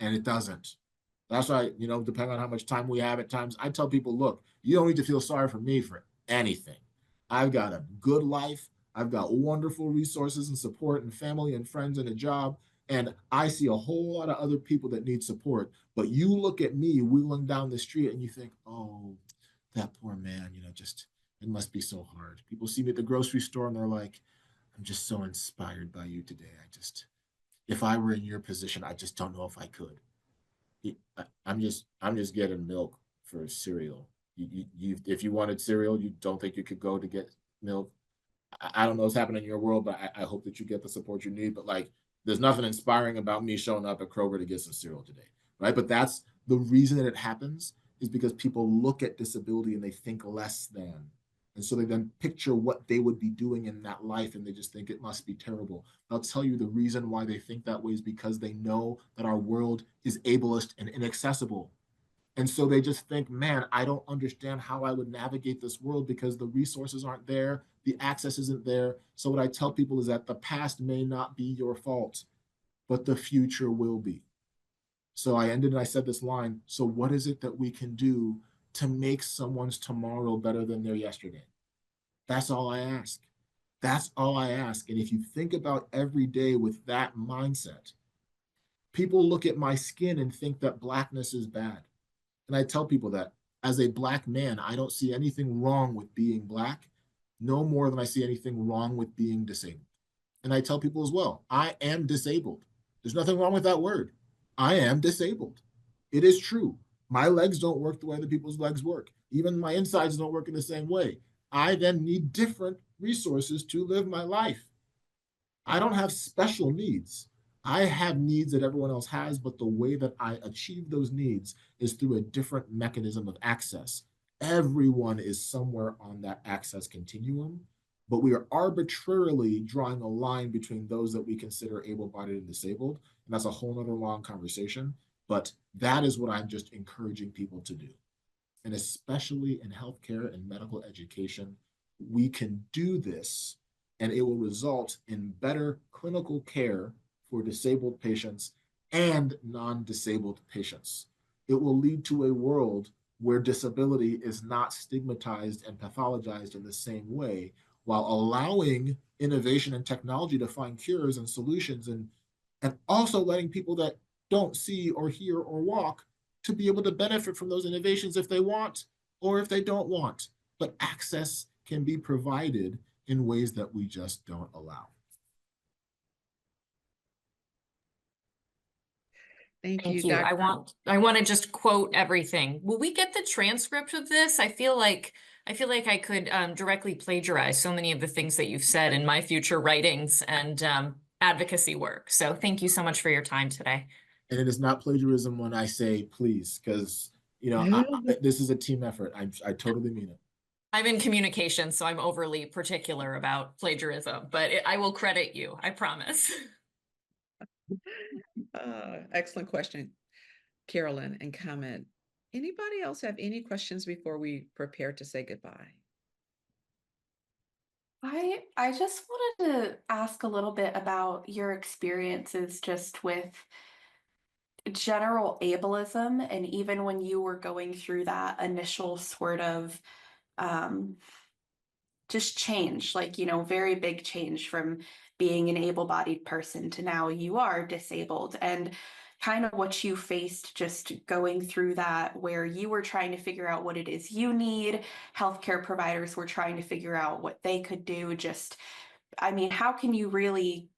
And it doesn't. That's why, depending on how much time we have at times, I tell people, look, you don't need to feel sorry for me for anything. I've got a good life. I've got wonderful resources and support and family and friends and a job. And I see a whole lot of other people that need support. But you look at me wheeling down the street and you think, oh, that poor man, just, it must be so hard. People see me at the grocery store and they're like, I'm just so inspired by you today. If I were in your position, I just don't know if I could. I'm just getting milk for cereal. If you wanted cereal, you don't think you could go to get milk. I don't know what's happening in your world, but I hope that you get the support you need. But like, there's nothing inspiring about me showing up at Kroger to get some cereal today, right? But that's the reason that it happens, is because people look at disability and they think less than. And so they then picture what they would be doing in that life, and they just think it must be terrible. I'll tell you the reason why they think that way is because they know that our world is ableist and inaccessible. And so they just think, man, I don't understand how I would navigate this world because the resources aren't there, the access isn't there. So what I tell people is that the past may not be your fault, but the future will be. So I ended and I said this line, so what is it that we can do to make someone's tomorrow better than their yesterday? That's all I ask. That's all I ask. And if you think about every day with that mindset, people look at my skin and think that blackness is bad. And I tell people that as a black man, I don't see anything wrong with being black, no more than I see anything wrong with being disabled. And I tell people as well, I am disabled. There's nothing wrong with that word. I am disabled. It is true. My legs don't work the way other people's legs work. Even my insides don't work in the same way. I then need different resources to live my life. I don't have special needs. I have needs that everyone else has, but the way that I achieve those needs is through a different mechanism of access. Everyone is somewhere on that access continuum, but we are arbitrarily drawing a line between those that we consider able-bodied and disabled. And that's a whole nother long conversation, but that is what I'm just encouraging people to do. And especially in healthcare and medical education, we can do this, and it will result in better clinical care for disabled patients and non-disabled patients. It will lead to a world where disability is not stigmatized and pathologized in the same way, while allowing innovation and technology to find cures and solutions, and also letting people that don't see or hear or walk to be able to benefit from those innovations if they want or if they don't want. But access can be provided in ways that we just don't allow. Thank you, Thank you. Dr. I want to just quote everything. Will we get the transcript of this? I feel like I could directly plagiarize so many of the things that you've said in my future writings and advocacy work. So thank you so much for your time today. And it is not plagiarism when I say please, because this is a team effort. I totally mean it. I'm in communication, so I'm overly particular about plagiarism, but I will credit you. I promise. Excellent question, Carolyn, and comment. Anybody else have any questions before we prepare to say goodbye? I just wanted to ask a little bit about your experiences just with general ableism, and even when you were going through that initial sort of um, just change, like, you know, very big change from being an able-bodied person to now you are disabled, and kind of what you faced just going through that, where you were trying to figure out what it is you need, healthcare providers were trying to figure out what they could do. Just, I mean, how can you really,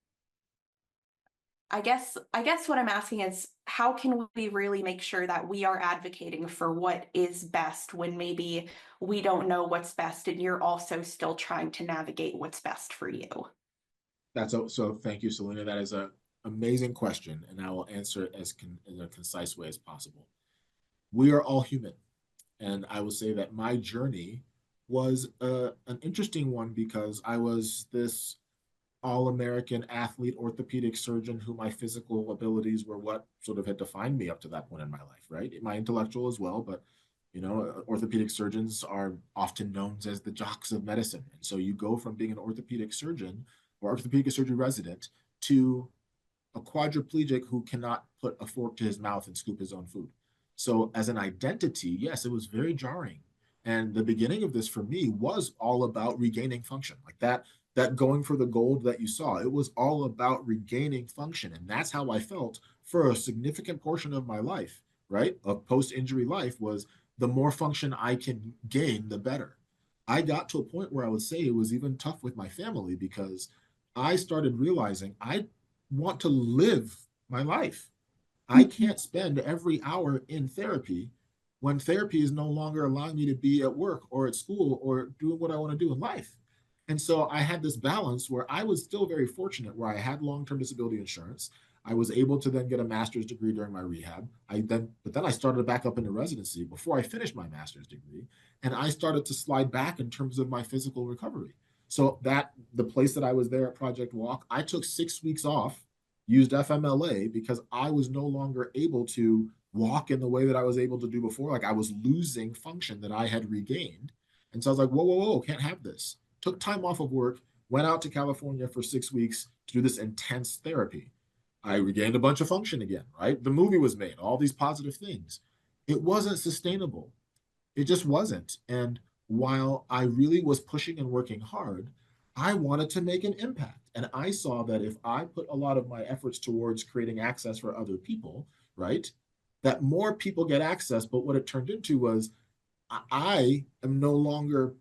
I guess what I'm asking is, how can we really make sure that we are advocating for what is best when maybe we don't know what's best and you're also still trying to navigate what's best for you? So thank you, Selena. That is an amazing question, and I will answer it in a concise way as possible. We are all human, and I will say that my journey was an interesting one because I was this all-American athlete, orthopedic surgeon who my physical abilities were what sort of had defined me up to that point in my life, right? My intellectual as well, but orthopedic surgeons are often known as the jocks of medicine. And so you go from being an orthopedic surgeon or orthopedic surgery resident to a quadriplegic who cannot put a fork to his mouth and scoop his own food. So as an identity, yes, it was very jarring. And the beginning of this for me was all about regaining function. Like that going for the gold that you saw, it was all about regaining function. And that's how I felt for a significant portion of my life, right? Of post-injury life, was the more function I can gain, the better. I got to a point where I would say it was even tough with my family because I started realizing I want to live my life. I can't spend every hour in therapy when therapy is no longer allowing me to be at work or at school or doing what I want to do in life. And so I had this balance where I was still very fortunate, where I had long-term disability insurance. I was able to then get a master's degree during my rehab. But then I started back up into residency before I finished my master's degree. And I started to slide back in terms of my physical recovery. So that the place that I was there at Project Walk, I took 6 weeks off, used FMLA because I was no longer able to walk in the way that I was able to do before. Like I was losing function that I had regained. And so I was like, whoa, whoa, whoa, can't have this. Took time off of work, went out to California for 6 weeks to do this intense therapy. I regained a bunch of function again, right? The movie was made, all these positive things. It wasn't sustainable. It just wasn't. And while I really was pushing and working hard, I wanted to make an impact. And I saw that if I put a lot of my efforts towards creating access for other people, right, that more people get access. But what it turned into was I am no longer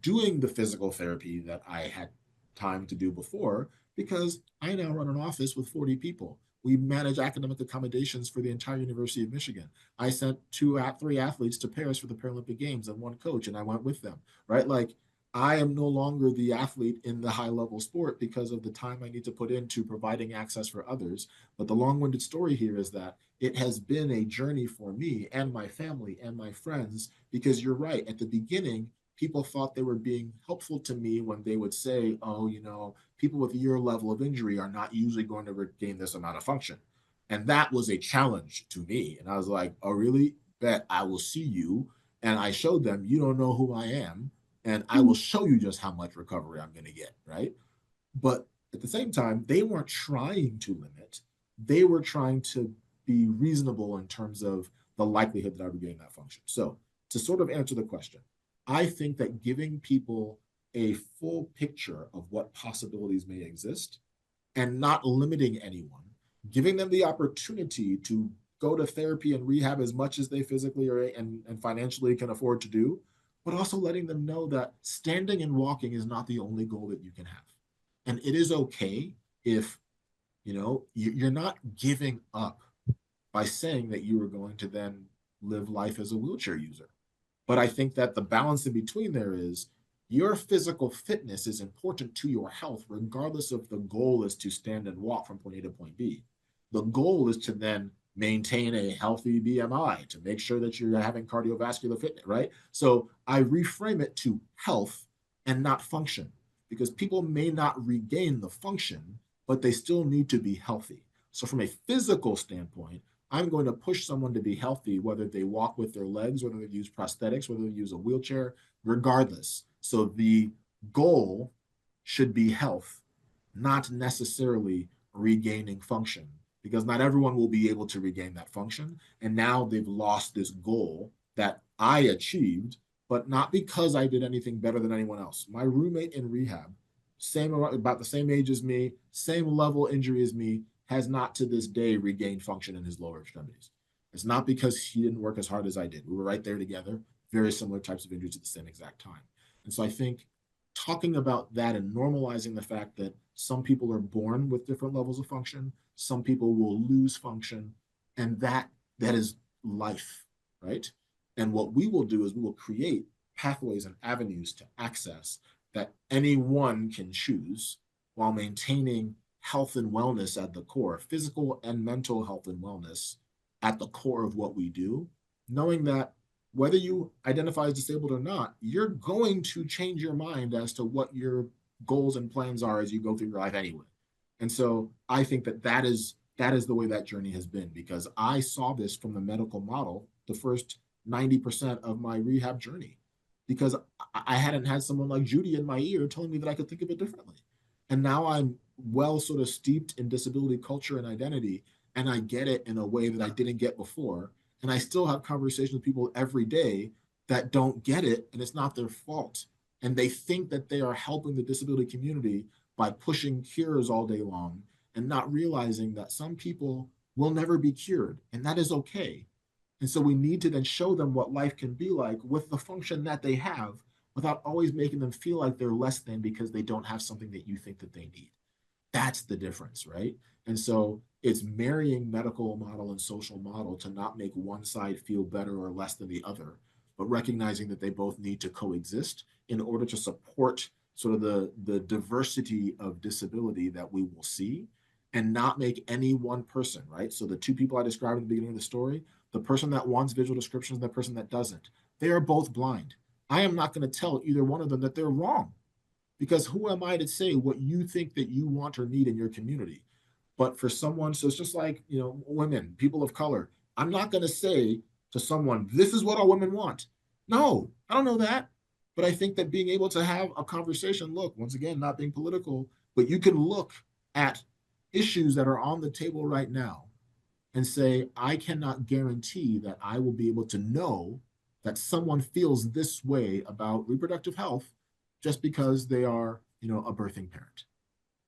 doing the physical therapy that I had time to do before because I now run an office with 40 people. We manage academic accommodations for the entire University of Michigan. I sent three athletes to Paris for the Paralympic Games and one coach, and I went with them, right? Like I am no longer the athlete in the high level sport because of the time I need to put into providing access for others. But the long-winded story here is that it has been a journey for me and my family and my friends, because you're right. At the beginning, people thought they were being helpful to me when they would say, oh, people with your level of injury are not usually going to regain this amount of function. And that was a challenge to me. And I was like, oh, really? Bet I will see you. And I showed them, you don't know who I am. And I will show you just how much recovery I'm going to get, right? But at the same time, they weren't trying to limit. They were trying to be reasonable in terms of the likelihood that I would gain that function. So to sort of answer the question, I think that giving people a full picture of what possibilities may exist and not limiting anyone, giving them the opportunity to go to therapy and rehab as much as they physically and financially can afford to do, but also letting them know that standing and walking is not the only goal that you can have. And it is okay if, you're not giving up by saying that you are going to then live life as a wheelchair user. But I think that the balance in between there is your physical fitness is important to your health, regardless of the goal is to stand and walk from point A to point B. The goal is to then maintain a healthy BMI, to make sure that you're having cardiovascular fitness, right? So I reframe it to health and not function, because people may not regain the function, but they still need to be healthy. So from a physical standpoint, I'm going to push someone to be healthy, whether they walk with their legs, whether they use prosthetics, whether they use a wheelchair, regardless. So the goal should be health, not necessarily regaining function, because not everyone will be able to regain that function. And now they've lost this goal that I achieved, but not because I did anything better than anyone else. My roommate in rehab, about the same age as me, same level injury as me, has not to this day regained function in his lower extremities. It's not because he didn't work as hard as I did. We were right there together, very similar types of injuries at the same exact time. And so I think talking about that and normalizing the fact that some people are born with different levels of function, some people will lose function, and that is life, right? And what we will do is we will create pathways and avenues to access that anyone can choose while maintaining health and wellness at the core, physical and mental health and wellness at the core of what we do, knowing that whether you identify as disabled or not, you're going to change your mind as to what your goals and plans are as you go through your life anyway. And so I think that is the way that journey has been, because I saw this from the medical model the first 90% of my rehab journey, because I hadn't had someone like Judy in my ear telling me that I could think of it differently. And now I'm well sort of steeped in disability culture and identity, and I get it in a way that I didn't get before. And I still have conversations with people every day that don't get it, and it's not their fault. And they think that they are helping the disability community by pushing cures all day long and not realizing that some people will never be cured, and that is okay. And so we need to then show them what life can be like with the function that they have, without always making them feel like they're less than because they don't have something that you think that they need. That's the difference, right? And so it's marrying medical model and social model to not make one side feel better or less than the other, but recognizing that they both need to coexist in order to support sort of the diversity of disability that we will see, and not make any one person, right? So the two people I described at the beginning of the story, the person that wants visual descriptions and the person that doesn't, they are both blind. I am not going to tell either one of them that they're wrong, because who am I to say what you think that you want or need in your community? But for someone, so it's just like, women, people of color, I'm not going to say to someone, this is what all women want. No, I don't know that. But I think that being able to have a conversation, look, once again, not being political, but you can look at issues that are on the table right now and say, I cannot guarantee that I will be able to know that someone feels this way about reproductive health just because they are, a birthing parent,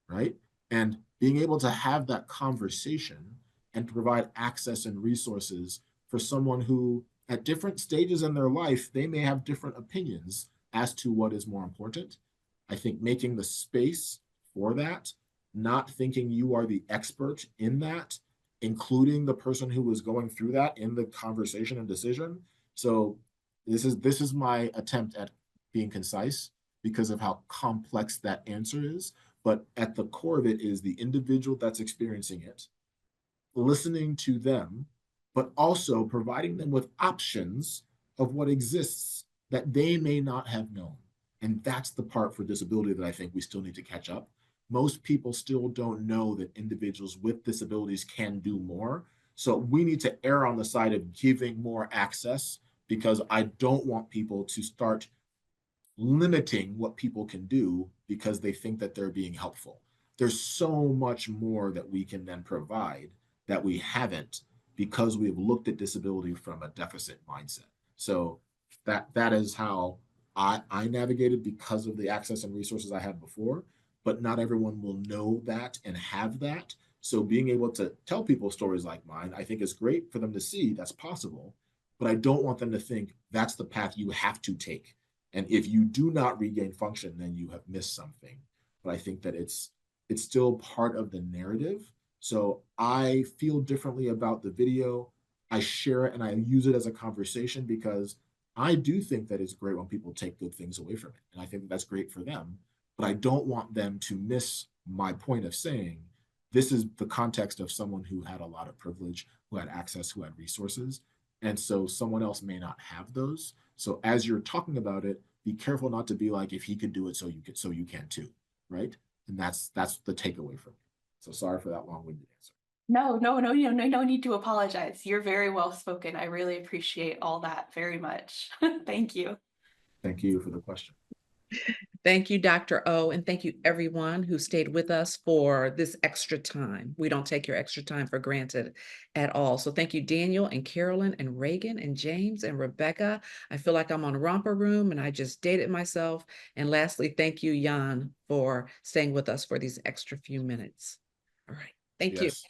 right? And being able to have that conversation and provide access and resources for someone who, at different stages in their life, they may have different opinions as to what is more important. I think making the space for that, not thinking you are the expert in that, including the person who was going through that in the conversation and decision. So this is my attempt at being concise because of how complex that answer is. But at the core of it is the individual that's experiencing it, listening to them, but also providing them with options of what exists that they may not have known. And that's the part for disability that I think we still need to catch up. Most people still don't know that individuals with disabilities can do more. So we need to err on the side of giving more access, because I don't want people to start limiting what people can do because they think that they're being helpful. There's so much more that we can then provide that we haven't, because we've looked at disability from a deficit mindset. So that is how I navigated, because of the access and resources I had before, but not everyone will know that and have that. So being able to tell people stories like mine, I think is great for them to see that's possible, but I don't want them to think that's the path you have to take. And if you do not regain function, then you have missed something. But I think that it's still part of the narrative. So I feel differently about the video. I share it and I use it as a conversation, because I do think that it's great when people take good things away from it. And I think that's great for them. But I don't want them to miss my point of saying, this is the context of someone who had a lot of privilege, who had access, who had resources. And so someone else may not have those. So as you're talking about it, be careful not to be like, if he could do it, so you can too, right? And that's the takeaway from me. So sorry for that long-winded answer. No need to apologize. You're very well spoken. I really appreciate all that very much. Thank you. Thank you for the question. Thank you, Dr. O, and thank you everyone who stayed with us for this extra time. We don't take your extra time for granted at all. So thank you, Daniel and Carolyn and Reagan and James and Rebecca. I feel like I'm on Romper Room and I just dated myself. And lastly, thank you, Jan, for staying with us for these extra few minutes. All right. Thank you. Yes.